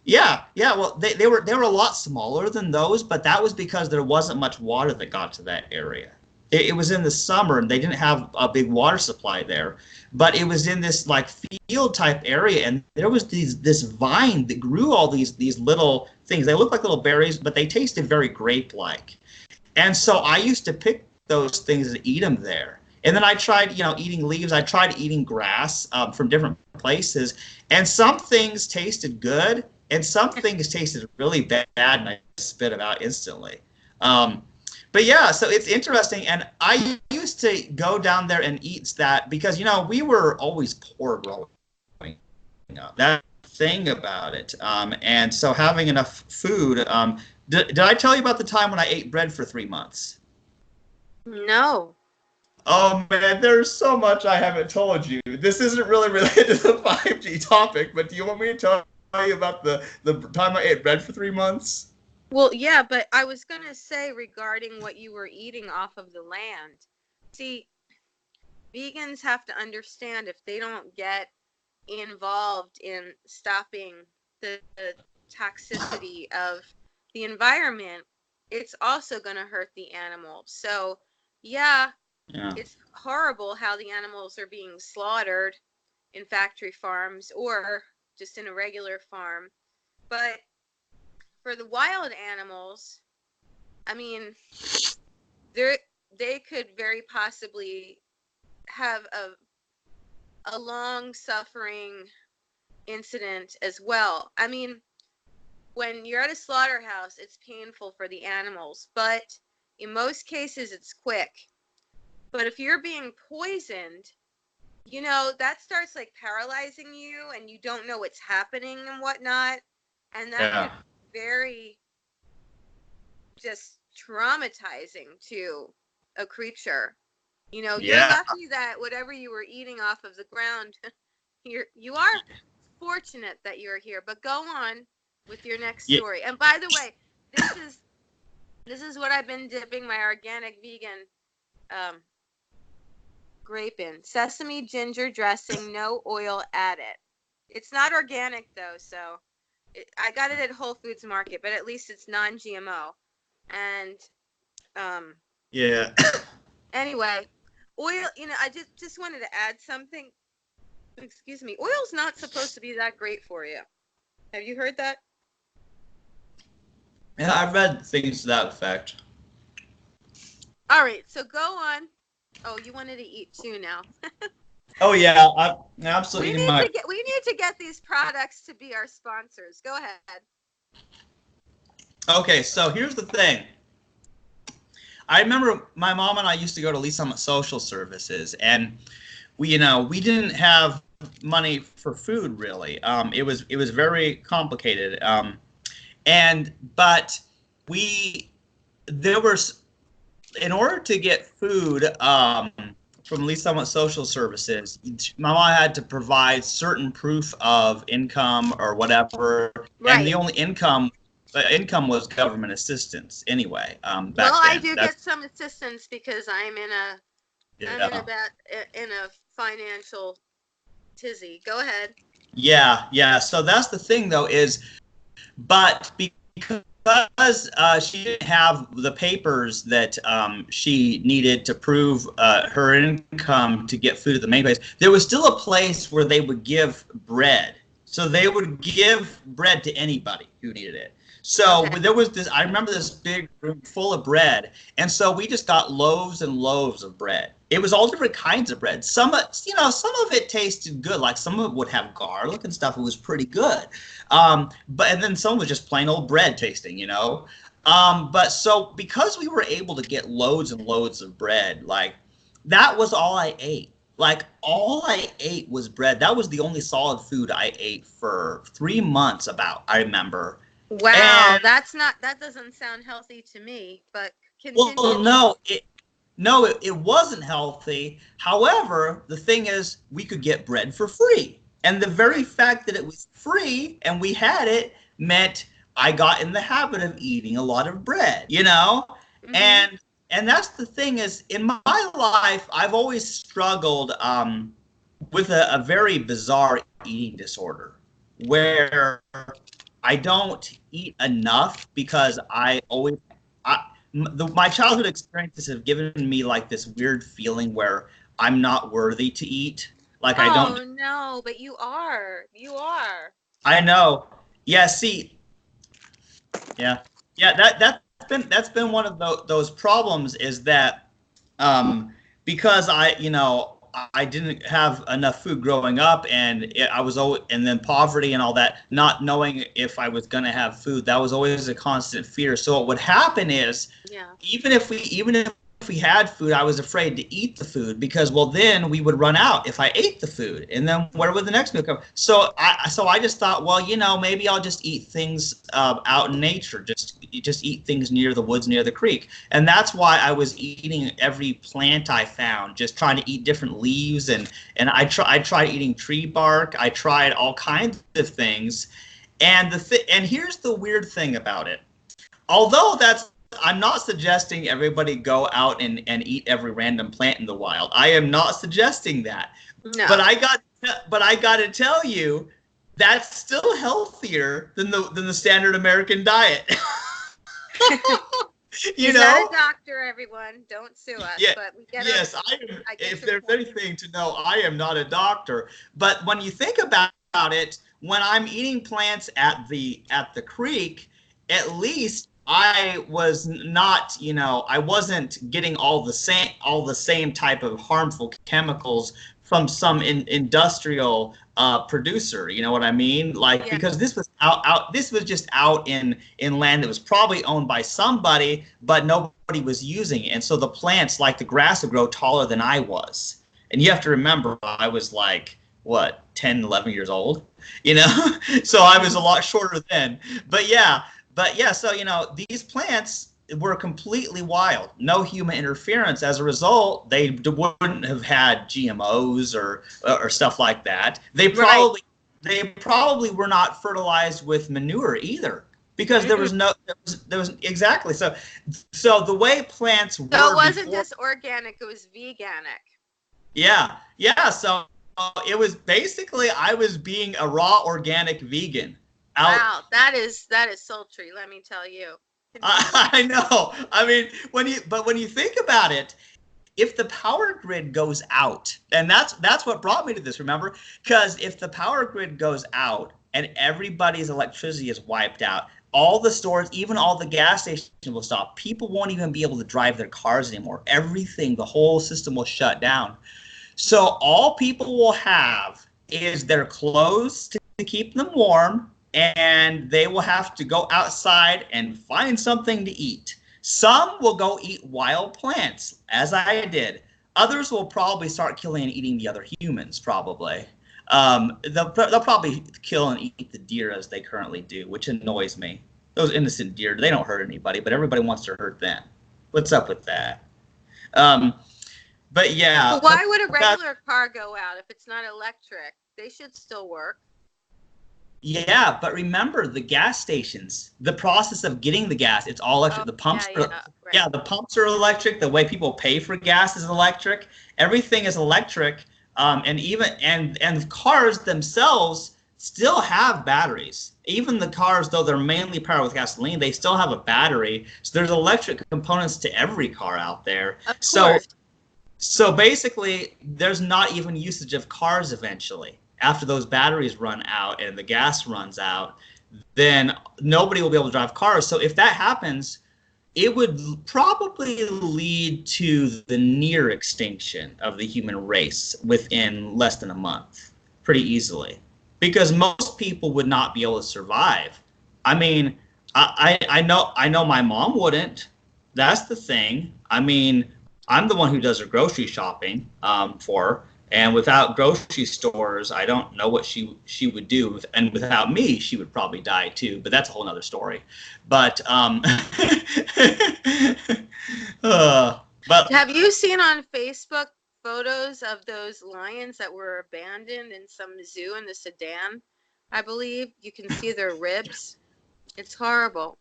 Yeah, yeah. Well, they were a lot smaller than those, but that was because there wasn't much water that got to that area. It was in the summer, and they didn't have a big water supply there. But it was in this like field type area, and there was this vine that grew all these little things. They looked like little berries, but they tasted very grape-like. And so I used to pick those things and eat them there. And then I tried, eating leaves. I tried eating grass from different places, and some things tasted good, and some things tasted really bad, and I spit them out instantly. Um, but yeah, so it's interesting, and I used to go down there and eat that because we were always poor growing up. That thing about it, and so having enough food. Did I tell you about the time when I ate bread for 3 months? No. Oh man, there's so much I haven't told you. This isn't really related to the 5G topic, but do you want me to tell you about the time I ate bread for 3 months? Well, yeah, but I was going to say regarding what you were eating off of the land. See, vegans have to understand if they don't get involved in stopping the toxicity of the environment, it's also going to hurt the animal. So, yeah, Yeah. it's horrible how the animals are being slaughtered in factory farms or just in a regular farm. But for the wild animals, I mean, they could very possibly have a long suffering incident as well. I mean, when you're at a slaughterhouse, it's painful for the animals, but in most cases it's quick. But if you're being poisoned, that starts like paralyzing you and you don't know what's happening and whatnot. And that Yeah. could be very just traumatizing to a creature. You're Yeah. lucky that whatever you were eating off of the ground, you are fortunate that you're here. But go on with your next Yeah. story. And by the way, this is what I've been dipping my organic vegan grape in: sesame ginger dressing, no oil added. It's not organic though, so I got it at Whole Foods Market, but at least it's non-GMO. And Yeah. anyway, oil. I just wanted to add something. Excuse me. Oil's not supposed to be that great for you. Have you heard that? Yeah, I've read things to that effect. All right, so go on. Oh, you wanted to eat too now. Oh yeah, I'm absolutely eating my. We need to get these products to be our sponsors. Go ahead. Okay, so here's the thing. I remember my mom and I used to go to Lee Summit Social Services, and we didn't have money for food really. It was very complicated. But we there was in order to get food from at least somewhat social services, my mom had to provide certain proof of income or whatever, and the Right. only income was government assistance anyway. Back Well, I then, do that's get some assistance because I'm in yeah, a financial tizzy. Go ahead. yeah. So that's the thing, though, is but because she didn't have the papers that she needed to prove her income to get food at the main place, there was still a place where they would give bread. So they would give bread to anybody who needed it. So Okay. there was this, I remember this big room full of bread. And so we just got loaves and loaves of bread. It was all different kinds of bread. Some of it tasted good. Like some of it would have garlic and stuff. It was pretty good. And then some was just plain old bread tasting. But so because we were able to get loads and loads of bread, like that was all I ate. Like all I ate was bread. That was the only solid food I ate for 3 months I remember. Wow, And that doesn't sound healthy to me, but well, continue. no, it wasn't healthy. However, the thing is, we could get bread for free. And the very fact that it was free and we had it meant I got in the habit of eating a lot of bread. Mm-hmm. And that's the thing is, in my life, I've always struggled with a very bizarre eating disorder where I don't eat enough because my childhood experiences have given me like this weird feeling where I'm not worthy to eat. Like I don't. Oh no, but you are. You are. I know. Yeah. See. Yeah. Yeah. That's been one of those problems is that because I didn't have enough food growing up, and I was always, and then poverty and all that, not knowing if I was going to have food, that was always a constant fear. So what would happen is, Yeah. even if we had food, I was afraid to eat the food because, well, then we would run out if I ate the food, and then where would the next meal come? So I just thought, well, maybe I'll just eat things out in nature, just eat things near the woods, near the creek, and that's why I was eating every plant I found, just trying to eat different leaves, and I tried eating tree bark, I tried all kinds of things, and and here's the weird thing about it. Although I'm not suggesting everybody go out and eat every random plant in the wild. I am not suggesting that. No. But I got to tell you, that's still healthier than the standard American diet. He's not a doctor, everyone. Don't sue us. Yeah, But we get yes, our, I am. I get If your there's point. anything to know, I am not a doctor. But when you think about it, when I'm eating plants at the creek, at least I was not, I wasn't getting all the same type of harmful chemicals from some industrial producer. You know what I mean? Like Yeah. because this was this was just out in land that was probably owned by somebody, but nobody was using it, and so the plants, like the grass, would grow taller than I was. And you have to remember, I was like what 10, 11 years old, so I was a lot shorter then. But yeah, so these plants were completely wild, no human interference. As a result, they wouldn't have had GMOs or stuff like that. They probably were not fertilized with manure either, because there was exactly. So the way plants were, So it wasn't before, just organic, it was veganic. yeah. So it was basically, I was being a raw organic vegan. Wow, that is sultry, let me tell you. I know. I mean, when you think about it, if the power grid goes out, and that's what brought me to this, remember? Because if the power grid goes out and everybody's electricity is wiped out, all the stores, even all the gas stations will stop. People won't even be able to drive their cars anymore. Everything, the whole system will shut down. So all people will have is their clothes to keep them warm, and they will have to go outside and find something to eat. Some will go eat wild plants, as I did. Others will probably start killing and eating the other humans, probably. They'll probably kill and eat the deer as they currently do, which annoys me. Those innocent deer, they don't hurt anybody, but everybody wants to hurt them. What's up with that? Um, But yeah, But why would a regular car go out if it's not electric? They should still work. yeah, but remember the gas stations, the process of getting the gas, it's all electric. The pumps Yeah, right. the pumps are electric. The way people pay for gas is electric. Everything is electric. And even and cars themselves still have batteries. Even the cars, though they're mainly powered with gasoline, they still have a battery. So there's electric components to every car out there. Of course. So basically, there's not even usage of cars eventually. After those batteries run out and the gas runs out, then nobody will be able to drive cars. So if that happens, it would probably lead to the near extinction of the human race within less than a month, pretty easily, because most people would not be able to survive. I mean, I know my mom wouldn't. That's the thing. I mean, I'm the one who does her grocery shopping for her. And without grocery stores, I don't know what she would do. And without me, she would probably die too. But that's a whole nother story. But but have you seen on Facebook photos of those lions that were abandoned in some zoo in the Sudan? I believe you can see their ribs. It's horrible.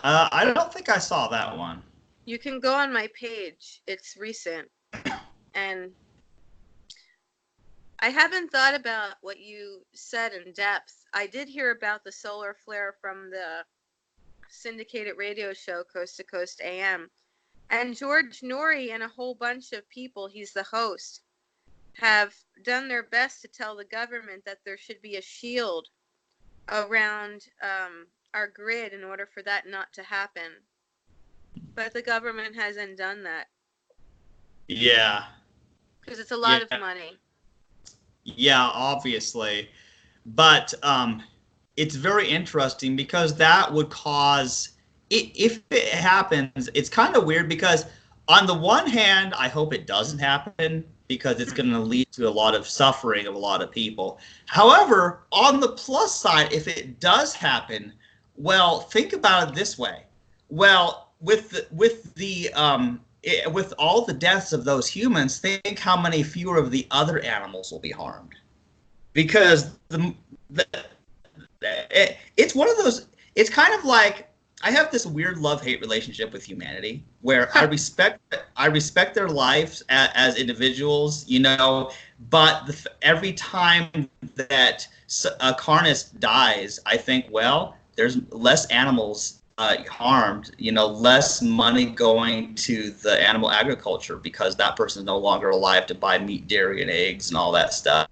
I don't think I saw that one. You can go on my page. It's recent. And I haven't thought about what you said in depth. I did hear about the solar flare from the syndicated radio show Coast to Coast AM. And George Norrie and a whole bunch of people, he's the host, have done their best to tell the government that there should be a shield around our grid in order for that not to happen. But the government hasn't done that. Yeah. Because it's a lot of money. Yeah, obviously. But it's very interesting because that would cause, if it happens, it's kind of weird because on the one hand, I hope it doesn't happen because it's going to lead to a lot of suffering of a lot of people. However, on the plus side, if it does happen, well, think about it this way. Well, with all the deaths of those humans, think how many fewer of the other animals will be harmed. Because it's one of those, it's kind of like, I have this weird love-hate relationship with humanity where I respect their lives as individuals, you know, but every time that a carnist dies, I think, well, there's less animals harmed, you know, less money going to the animal agriculture because that person is no longer alive to buy meat, dairy, and eggs and all that stuff.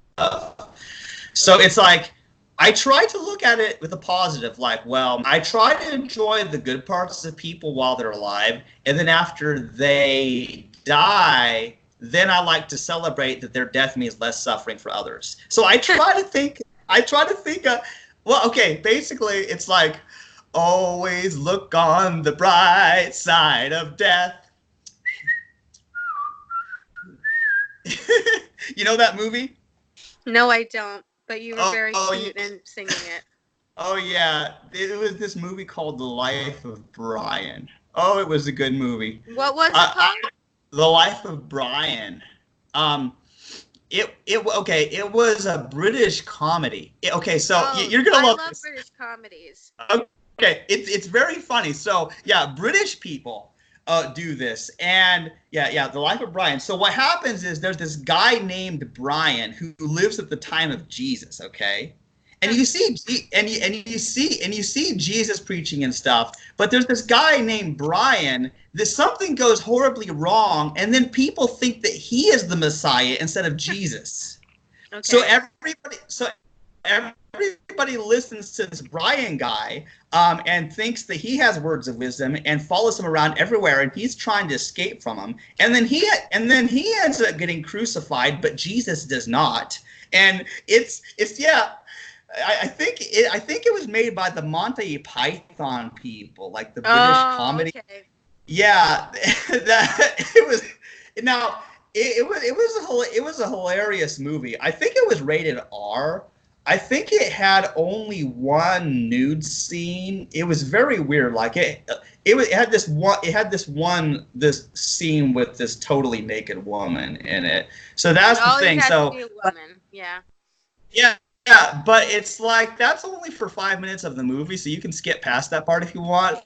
So it's like, I try to look at it with a positive, like, well, I try to enjoy the good parts of people while they're alive, and then after they die, then I like to celebrate that their death means less suffering for others. So I try to think, well, okay, basically it's like, always look on the bright side of death. You know that movie? No, I don't. But you were very cute in singing it. Oh, yeah. It was this movie called The Life of Brian. Oh, it was a good movie. What was it called? The Life of Brian. It was a British comedy. You're gonna love this. I love British comedies. Okay, it's very funny. So yeah, British people do this, and The Life of Brian. So what happens is there's this guy named Brian who lives at the time of Jesus. Okay, and you see Jesus preaching and stuff, but there's this guy named Brian. Something goes horribly wrong, and then people think that he is the Messiah instead of Jesus. Okay. So everybody listens to this Brian guy and thinks that he has words of wisdom and follows him around everywhere, and he's trying to escape from him. And then he ends up getting crucified, but Jesus does not. And I think it was made by the Monty Python people, like the British comedy. Okay. Yeah, it was a hilarious movie. I think it was rated R. I think it had only one nude scene. It was very weird. Like it had this scene with this totally naked woman in it. So that's the Always thing. has So to be a woman. Yeah. yeah, yeah, but it's like that's only for 5 minutes of the movie, so you can skip past that part if you want.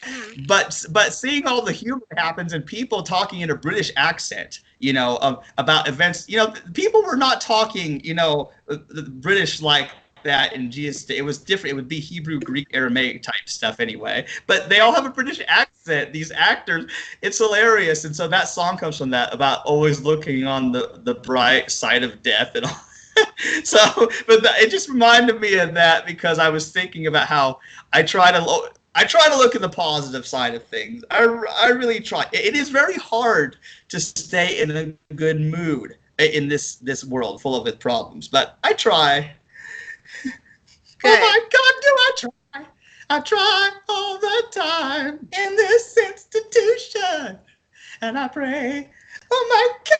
Mhm. But seeing all the humor happens and people talking in a British accent, you know, about events, you know, people were not talking, you know, the British like that in Jesus. It was different. It would be Hebrew, Greek, Aramaic type stuff anyway. But they all have a British accent. These actors, it's hilarious. And so that song comes from that about always looking on the bright side of death and all. So, but it just reminded me of that because I was thinking about how I try to look at the positive side of things. I really try. It is very hard to stay in a good mood in this world full of its problems, but I try. Good. Oh my God, do I try? I try all the time in this institution, and I pray. Oh my God,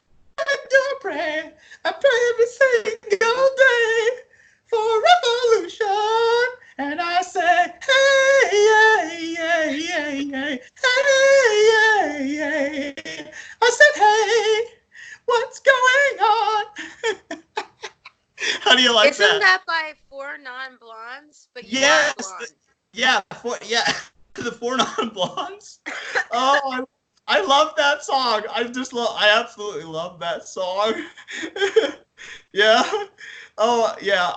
do I pray? I pray every single day for revolution. And I say, hey, hey, hey, hey, hey, hey, hey. I said, hey, what's going on? How do you like Isn't that? that by Four Non-Blondes? But you are a Yes, blonde. yeah, the Four Non-Blondes. Oh, I love that song. I absolutely love that song. Yeah. Oh, yeah.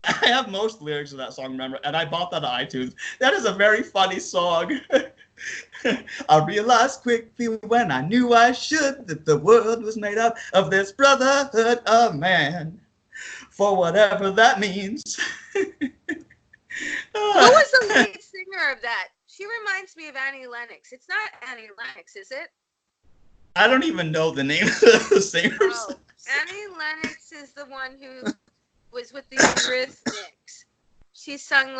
I have most lyrics of that song, remember, and I bought that on iTunes. That is a very funny song. I realized quickly when I knew I should that the world was made up of this brotherhood of man, for whatever that means. Who was the lead singer of that? She reminds me of Annie Lennox. It's not Annie Lennox, is it? I don't even know the name of the singers. Oh, Annie Lennox is the one who was with the Eurythmics. She sung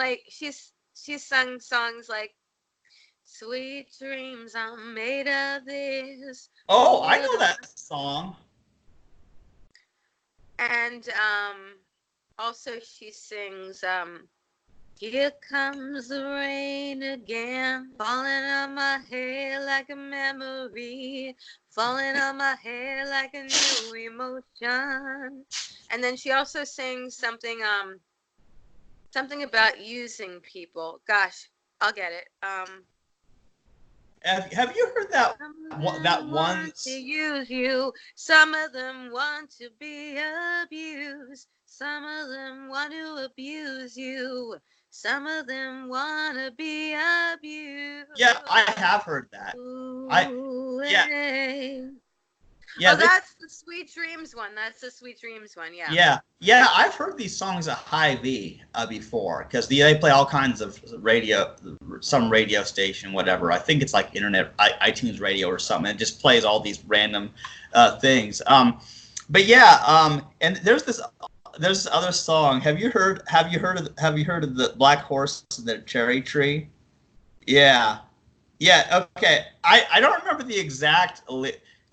songs like "Sweet Dreams Are Made of This." Oh, I know that song. And also she sings "Here Comes the Rain Again, falling on my hair like a memory, falling on my hair like a new emotion." And then she also sings something about using people. Gosh, I'll get it. Have you heard that one? Want to use you. Some of them want to be abused. Some of them want to abuse you. Some of them want to be abused. Yeah, I have heard that. Yeah. Oh, that's the Sweet Dreams one. Yeah. Yeah. I've heard these songs at High V before because they play all kinds of some radio station, whatever. I think it's like internet iTunes Radio or something. It just plays all these random things. But yeah. And there's this other song. Have you heard of the Black Horse and the Cherry Tree? Yeah. Yeah. Okay. I don't remember the exact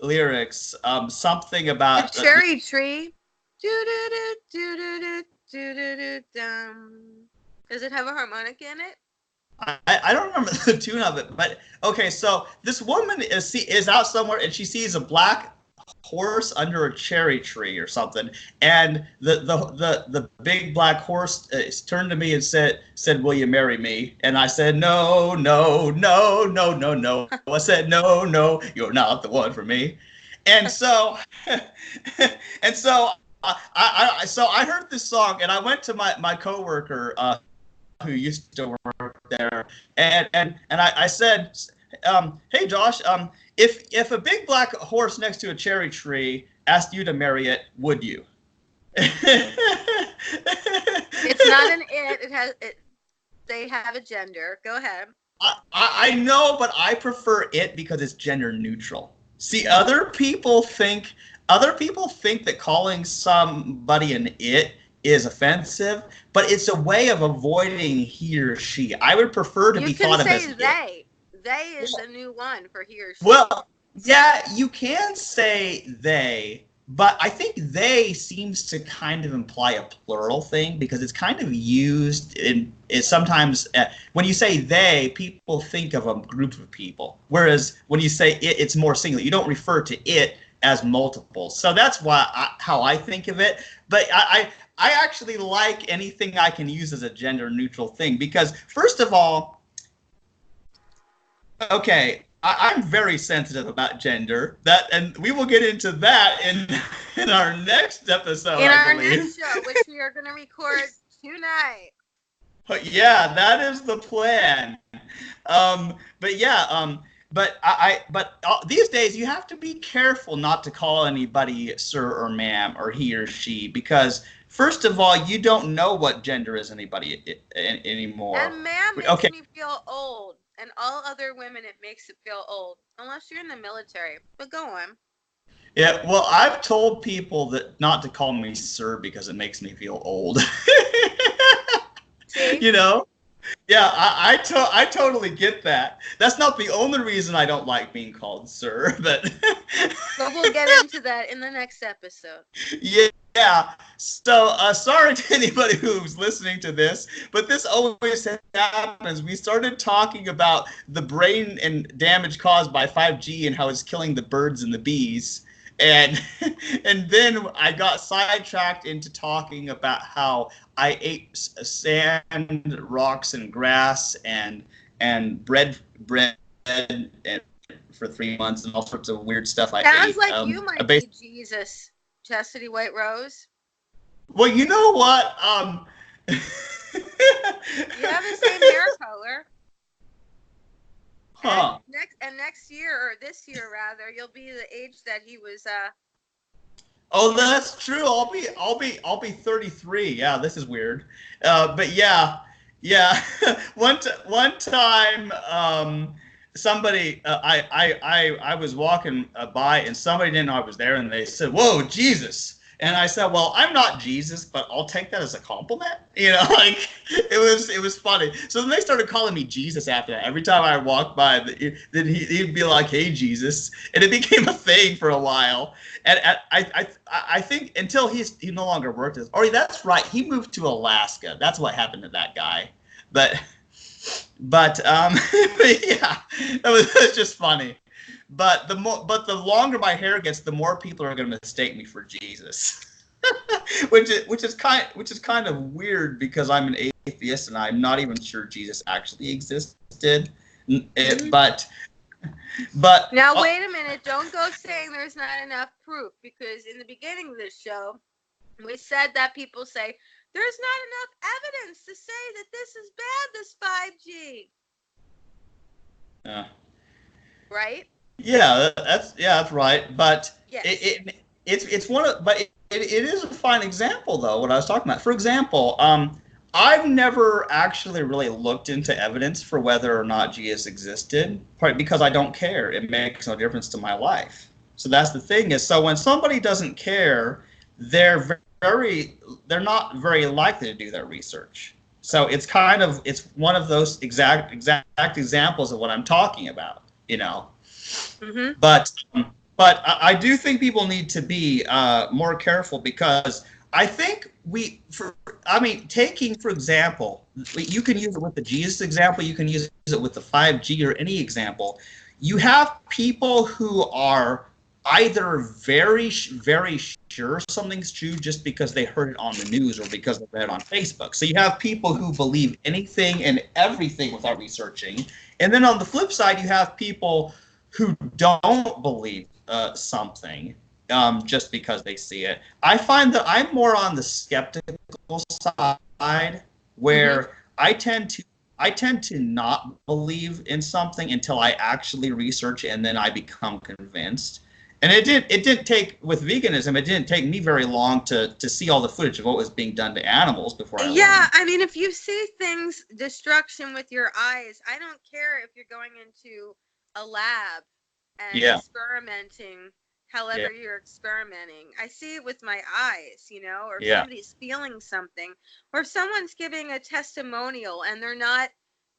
lyrics. Something about the cherry tree. Does it have a harmonica in it? I don't remember the tune of it, but okay. So this woman is out somewhere and she sees a black horse under a cherry tree or something, and the big black horse turned to me and said, "Will you marry me?" And I said, "No, no, no, no, no, no." I said, "No, no, you're not the one for me." And so, I heard this song, and I went to my coworker who used to work there, and I said, "Hey Josh, if a big black horse next to a cherry tree asked you to marry it, would you?" It's not an it. It has it. They have a gender. Go ahead. I know, but I prefer it because it's gender neutral. See, other people think that calling somebody an it is offensive, but it's a way of avoiding he or she. I would prefer to be thought of as you can say they. They is the new one for he or she. Well, yeah, you can say they, But I think they seems to kind of imply a plural thing because it's kind of used in it sometimes when you say they, people think of a group of people, whereas when you say it, it's more singular. You don't refer to it as multiple. So that's how I think of it. But I actually like anything I can use as a gender neutral thing because first of all, okay, I'm very sensitive about gender. And we will get into that in our next episode. In I our believe. next show, which we are going to record tonight. Yeah, that is the plan. But yeah, but these days you have to be careful not to call anybody sir or ma'am or he or she because first of all, you don't know what gender is anybody anymore. And ma'am makes me feel old, and all other women it makes it feel old, unless you're in the military. But go on. Yeah, well, I've told people that not to call me sir because it makes me feel old. See? You know? Yeah, I totally get that. That's not the only reason I don't like being called sir, but we'll get into that in the next episode. Yeah. So sorry to anybody who's listening to this, but this always happens. We started talking about the brain and damage caused by 5G and how it's killing the birds and the bees. And then I got sidetracked into talking about how I ate sand, rocks, and grass, and bread and for 3 months and all sorts of weird stuff. Sounds like you might be Jesus, Chastity White Rose. Well, you know what? You have the same hair color. Huh. And next year, or this year rather, you'll be the age that he was. Oh, that's true. I'll be 33. Yeah, this is weird. But yeah. one time, somebody I was walking by and somebody didn't know I was there and they said, "Whoa, Jesus!" And I said, "Well, I'm not Jesus, but I'll take that as a compliment." You know, like it was funny. So then they started calling me Jesus after that. Every time I walked by, then he'd be like, "Hey, Jesus," and it became a thing for a while. And I think until he no longer worked as. Oh, that's right. He moved to Alaska. That's what happened to that guy. But but yeah, that was just funny. But the longer my hair gets, the more people are going to mistake me for Jesus, which is kind of weird because I'm an atheist and I'm not even sure Jesus actually existed. But now wait a minute, don't go saying there's not enough proof because in the beginning of this show, we said that people say there's not enough evidence to say that this is bad, this 5G. Yeah. Right? Yeah, that's right. But yes. It's one of it is a fine example though. What I was talking about. For example, I've never actually really looked into evidence for whether or not Jesus existed, partly because I don't care. It makes no difference to my life. So that's the thing is. So when somebody doesn't care, they're not very likely to do their research. So it's one of those exact examples of what I'm talking about. You know. Mm-hmm. But I do think people need to be more careful because I think taking, for example, you can use it with the Jesus example, you can use it with the 5G or any example. You have people who are either very sure something's true just because they heard it on the news or because they read it on Facebook. So you have people who believe anything and everything without researching. And then on the flip side, you have people who don't believe something just because they see it. I find that I'm more on the skeptical side, where I tend to not believe in something until I actually research it and then I become convinced. And it didn't take with veganism. It didn't take me very long to see all the footage of what was being done to animals before I learned. I mean, if you see things, destruction with your eyes, I don't care if you're going into a lab and experimenting however you're experimenting. I see it with my eyes, or somebody's feeling something, or if someone's giving a testimonial and they're not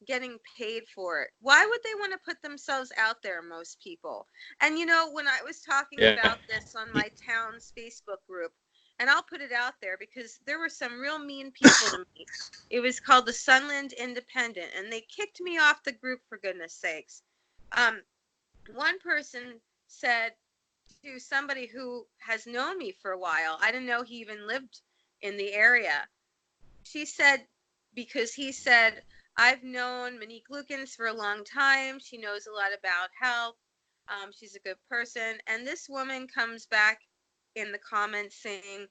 getting paid for it. Why would they want to put themselves out there, most people? And you know, when I was talking Yeah. about this on my town's Facebook group, and I'll put it out there because there were some real mean people to me. It was called the Sunland Independent, and they kicked me off the group, for goodness sakes. One person said to somebody who has known me for a while, I didn't know he even lived in the area. She said, because he said, I've known Monique Lukens for a long time. She knows a lot about health. She's a good person. And this woman comes back in the comments saying,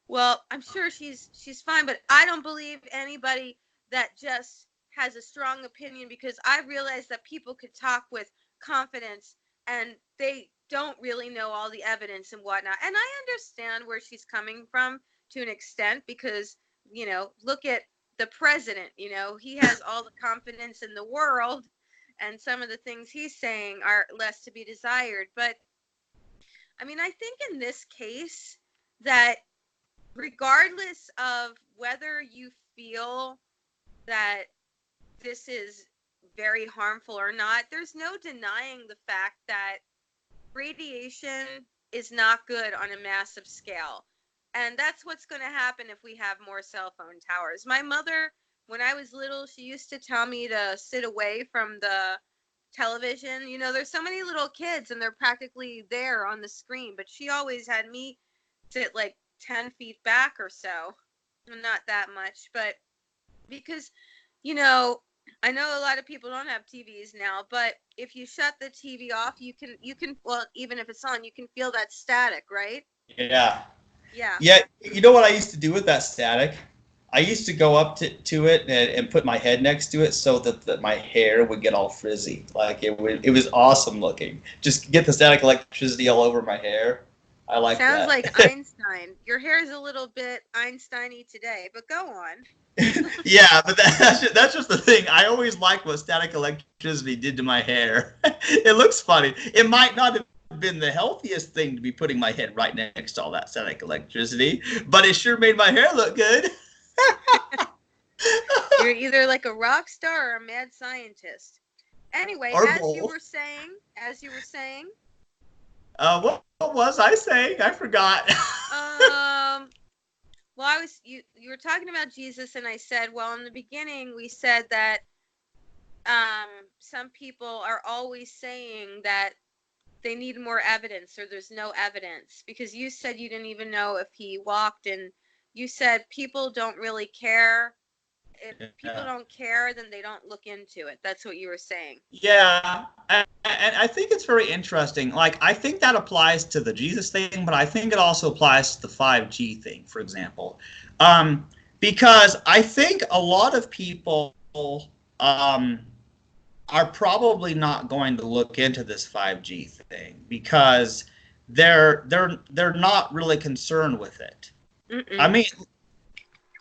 well, I'm sure she's fine, but I don't believe anybody that just has a strong opinion, because I realize that people could talk with confidence and they don't really know all the evidence and whatnot. And I understand where she's coming from to an extent, because, you know, look at the president, you know, he has all the confidence in the world, and some of the things he's saying are less to be desired. But I mean, I think in this case that regardless of whether you feel that this is very harmful or not, there's no denying the fact that radiation is not good on a massive scale. And that's what's going to happen if we have more cell phone towers. My mother, when I was little, she used to tell me to sit away from the television. You know, there's so many little kids and they're practically there on the screen, but she always had me sit like 10 feet back or so. Not that much, but because, you know, I know a lot of people don't have TVs now, but if you shut the TV off, you can, well, even if it's on, you can feel that static, right? Yeah. Yeah. Yeah. You know what I used to do with that static? I used to go up to it and put my head next to it so that my hair would get all frizzy. Like it was awesome looking. Just get the static electricity all over my hair. I like Sounds that. like Einstein. Your hair is a little bit Einstein-y today, but go on. Yeah, but that's just the thing. I always liked what static electricity did to my hair. It looks funny. It might not have been the healthiest thing to be putting my head right next to all that static electricity, but it sure made my hair look good. You're either like a rock star or a mad scientist. Anyway, Or as you both. were saying, What was I saying? I forgot. well, you were talking about Jesus, and I said, well, in the beginning we said that some people are always saying that they need more evidence or there's no evidence, because you said you didn't even know if he walked, and you said people don't really care. If people Yeah. don't care, then they don't look into it. That's what you were saying. Yeah, and I think it's very interesting. Like, I think that applies to the Jesus thing, but I think it also applies to the 5G thing, for example. Because I think a lot of people um, are probably not going to look into this 5G thing because they're not really concerned with it. I Mm-mm. mean,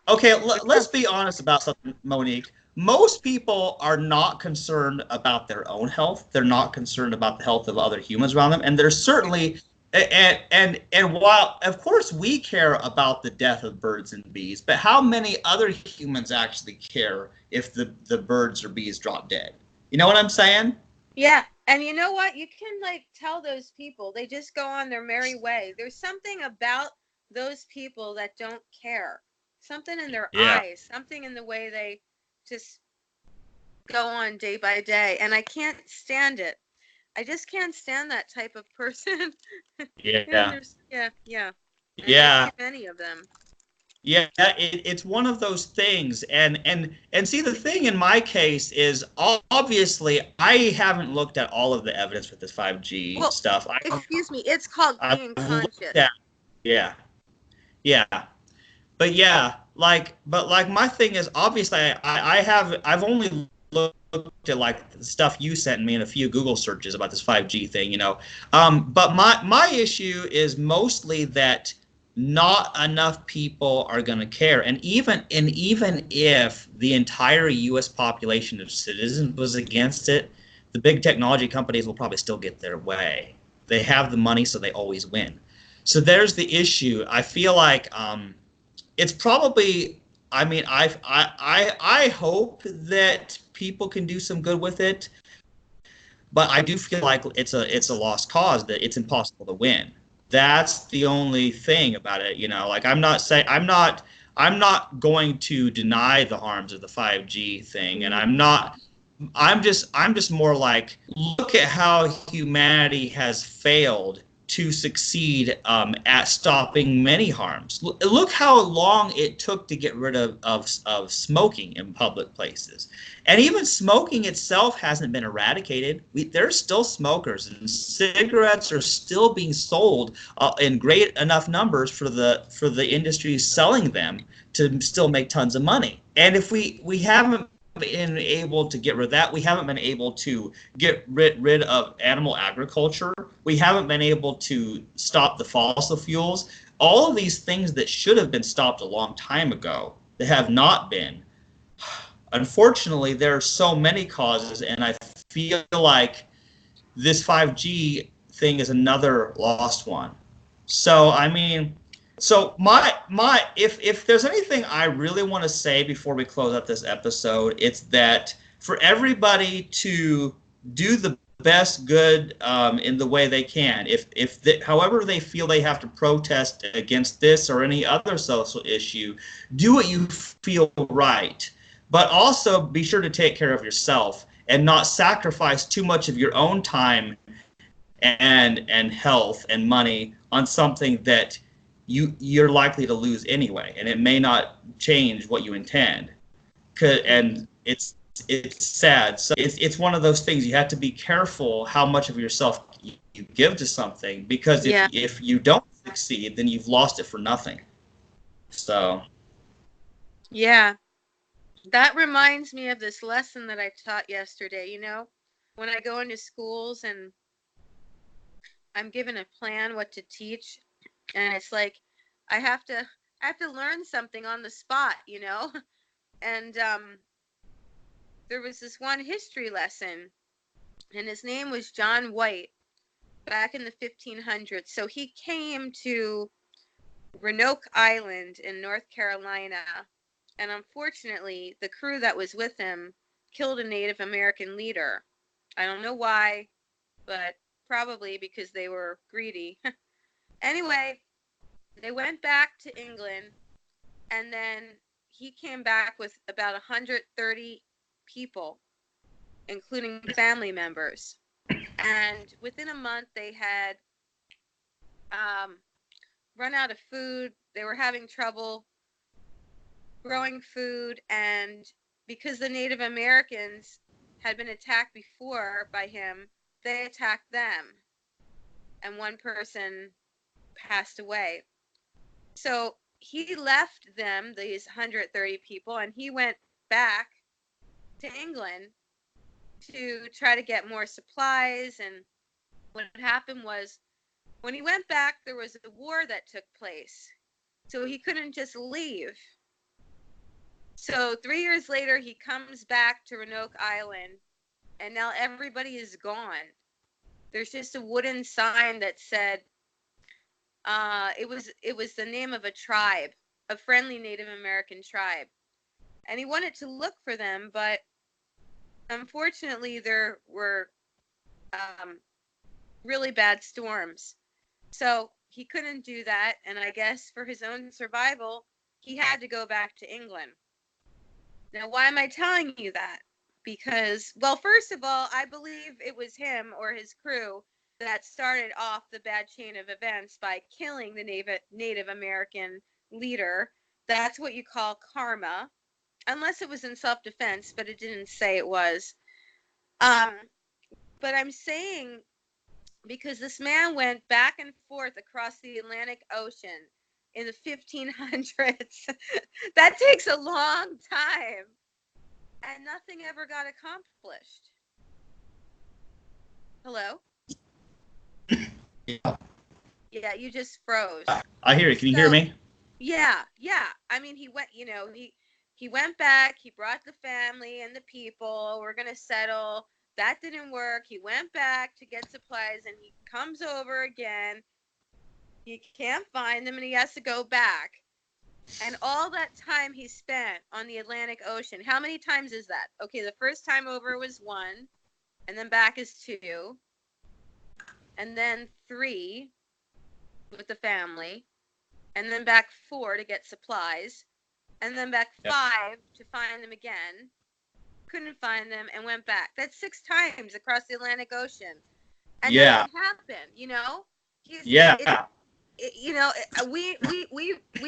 okay, let's be honest about something, Monique. Most people are not concerned about their own health. They're not concerned about the health of other humans around them, and there's certainly and while of course we care about the death of birds and bees, but how many other humans actually care if the birds or bees drop dead? You know what I'm saying? Yeah. And you know what? You can like tell those people, they just go on their merry way. There's something about those people that don't care. Something in their Yeah. eyes, something in the way they just go on day by day. And I can't stand it. I just can't stand that type of person. And Yeah. there's, yeah. And there's too Yeah. many of them. Yeah, it's one of those things, and see, the thing in my case is obviously I haven't looked at all of the evidence with this 5G Well, stuff. excuse me, it's called I've being looked conscious. at, yeah, yeah, but yeah, but like my thing is obviously I've only looked at like the stuff you sent me and a few Google searches about this 5G thing, you know. But my issue is mostly that not enough people are going to care, and even if the entire U.S. population of citizens was against it, the big technology companies will probably still get their way. They have the money, so they always win. So there's the issue. I feel like it's probably. I mean, I hope that people can do some good with it, but I do feel like it's a lost cause, that it's impossible to win. That's the only thing about it, you know. Like I'm not going to deny the harms of the 5G thing, and I'm just more like, look at how humanity has failed to succeed at stopping many harms. Look how long it took to get rid of smoking in public places. And even smoking itself hasn't been eradicated. There's still smokers, and cigarettes are still being sold in great enough numbers for the industries selling them to still make tons of money. And if we haven't been able to get rid of that, we haven't been able to get rid of animal agriculture, we haven't been able to stop the fossil fuels, all of these things that should have been stopped a long time ago, that have not been. Unfortunately, there are so many causes, and I feel like this 5G thing is another lost one. So I mean, so my if there's anything I really want to say before we close out this episode, it's that for everybody to do the best good in the way they can. However they feel they have to protest against this or any other social issue, do what you feel right. But also be sure to take care of yourself and not sacrifice too much of your own time and health and money on something that you're likely to lose anyway, and it may not change what you intend. And it's sad. So it's one of those things, you have to be careful how much of yourself you give to something, because Yeah. if you don't succeed, then you've lost it for nothing. So Yeah. That reminds me of this lesson that I taught yesterday. You know, when I go into schools and I'm given a plan what to teach, and it's like I have to learn something on the spot, you know. And there was this one history lesson, and his name was John White, back in the 1500s. So he came to Roanoke Island in North Carolina, and unfortunately, the crew that was with him killed a Native American leader. I don't know why, but probably because they were greedy. Anyway, they went back to England, and then he came back with about 130 people, including family members. And within a month, they had run out of food. They were having trouble growing food, and because the Native Americans had been attacked before by him, they attacked them, and one person passed away. So he left them, these 130 people, and he went back to England to try to get more supplies. And what happened was, when he went back, there was a war that took place, so he couldn't just leave. So 3 years later, he comes back to Roanoke Island, and now everybody is gone. There's just a wooden sign that said it was the name of a tribe, a friendly Native American tribe, and he wanted to look for them, but unfortunately there were really bad storms, so he couldn't do that. And I guess for his own survival, he had to go back to England. Now, why am I telling you that? Because, well, first of all, I believe it was him or his crew that started off the bad chain of events by killing the Native American leader. That's what you call karma, unless it was in self-defense, but it didn't say it was. But I'm saying, because this man went back and forth across the Atlantic Ocean in the 1500s, that takes a long time, and nothing ever got accomplished. Hello? yeah, Yeah, you just froze. I hear you. Can you hear me? Yeah. I mean, he went, he went back, he brought the family and the people, we're going to settle. That didn't work. He went back to get supplies, and he comes over again. He can't find them, and he has to go back. And all that time he spent on the Atlantic Ocean, how many times is that? Okay, the first time over was 1, and then back is 2, and then 3 with the family, and then back 4 to get supplies, and then back 5 to find them again. Couldn't find them and went back. That's 6 times across the Atlantic Ocean. And Yeah. nothing happened, you know? Yeah. You know, we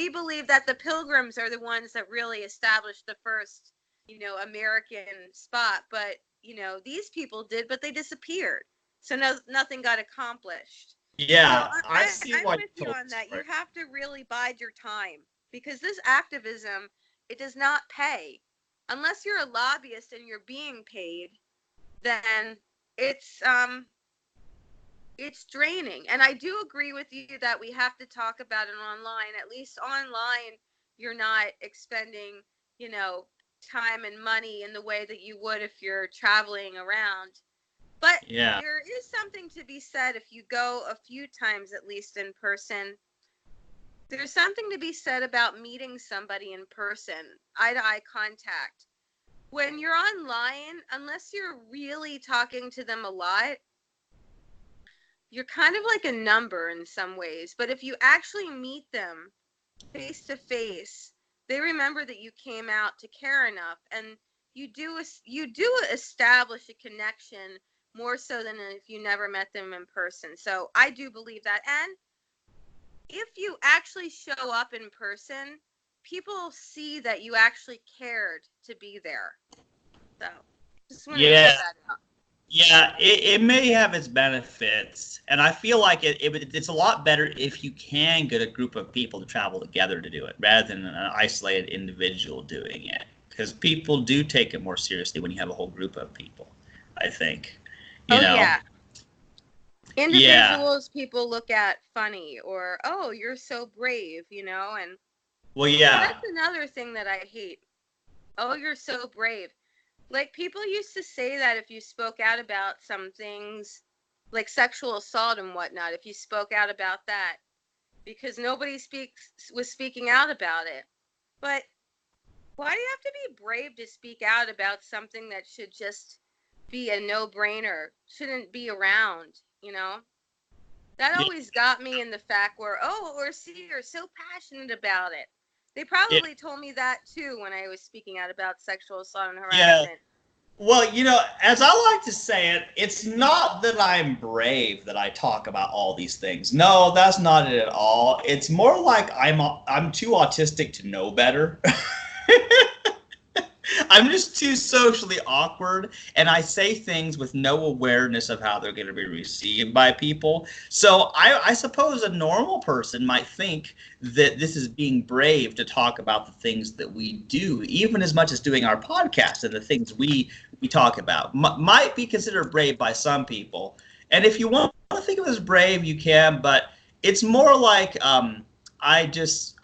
believe that the Pilgrims are the ones that really established the first, you know, American spot, but you know, these people did, but they disappeared, so nothing got accomplished. So Yeah. I see I'm why with you you told on the that. You story. have to really bide your time, because this activism, it does not pay unless you're a lobbyist and you're being paid. Then it's it's draining. And I do agree with you that we have to talk about it online. At least online, you're not expending, you know, time and money in the way that you would if you're traveling around. But Yeah. there is something to be said if you go a few times at least in person. There's something to be said about meeting somebody in person, eye to eye contact. When you're online, unless you're really talking to them a lot, you're kind of like a number in some ways. But if you actually meet them face to face, they remember that you came out to care enough, and you do establish a connection more so than if you never met them in person. So I do believe that. And if you actually show up in person, people see that you actually cared to be there. So just wanted to put Yeah. that out. Yeah, it may have its benefits, and I feel like it's a lot better if you can get a group of people to travel together to do it, rather than an isolated individual doing it. Because people do take it more seriously when you have a whole group of people, I think. You Oh know? yeah. Yeah. Individuals people look at funny, or oh, you're so brave, you know. And Well, yeah. that's another thing that I hate. Oh, you're so brave. Like, people used to say that if you spoke out about some things like sexual assault and whatnot, if you spoke out about that, because nobody speaks was speaking out about it. But why do you have to be brave to speak out about something that should just be a no-brainer, shouldn't be around, you know? That Yeah. always got me in the fact where, oh, or see, you're so passionate about it. They Yeah. probably told me that too when I was speaking out about sexual assault and Yeah. harassment. Well, as I like to say it, it's not that I'm brave that I talk about all these things. No, that's not it at all. It's more like I'm too autistic to know better. I'm just too socially awkward, and I say things with no awareness of how they're going to be received by people. So I suppose a normal person might think that this is being brave to talk about the things that we do, even as much as doing our podcast and the things we talk about might be considered brave by some people. And if you want to think of it as brave, you can, but it's more like I'm just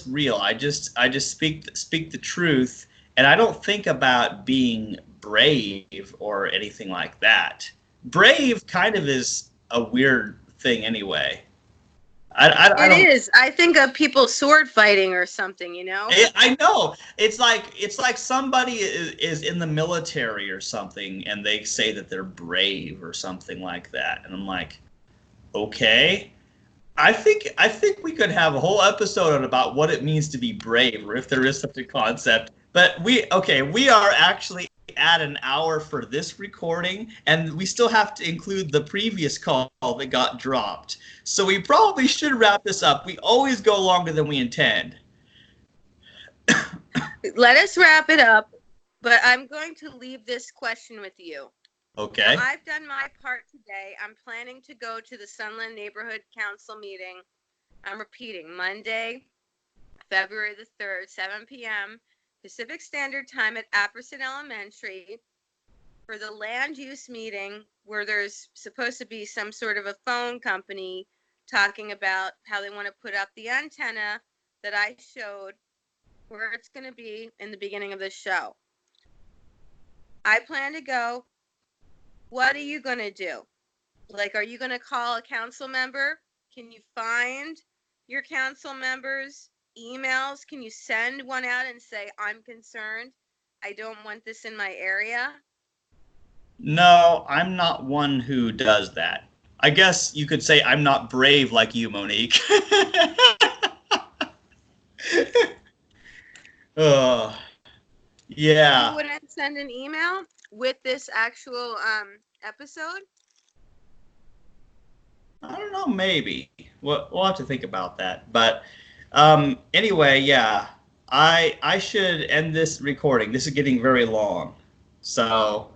real. I just speak the truth, and I don't think about being brave or anything like that. Brave kind of is a weird thing anyway. I It don't. is. I think of people sword fighting or something, you know? I know it's like somebody is in the military or something, and they say that they're brave or something like that, and I'm like, okay. I think we could have a whole episode on about what it means to be brave, or if there is such a concept. But we are actually at an hour for this recording, and we still have to include the previous call that got dropped. So we probably should wrap this up. We always go longer than we intend. Let us wrap it up, but I'm going to leave this question with you. So Okay. I've done my part today. I'm planning to go to the Sunland Neighborhood Council meeting. I'm repeating, Monday, February the 3rd, 7 p.m. Pacific Standard Time at Apperson Elementary for the land use meeting, where there's supposed to be some sort of a phone company talking about how they want to put up the antenna that I showed, where it's going to be in the beginning of the show. I plan to go. What are you going to do? Like, are you going to call a council member? Can you find your council members? emails? Can you send one out and say, I'm concerned, I don't want this in my area? No, I'm not one who does that. I guess you could say I'm not brave like you, Monique. Oh, You yeah. wouldn't send an email with this actual episode? I don't know, maybe. We'll have to think about that. But anyway, yeah. I should end this recording. This is getting very long. So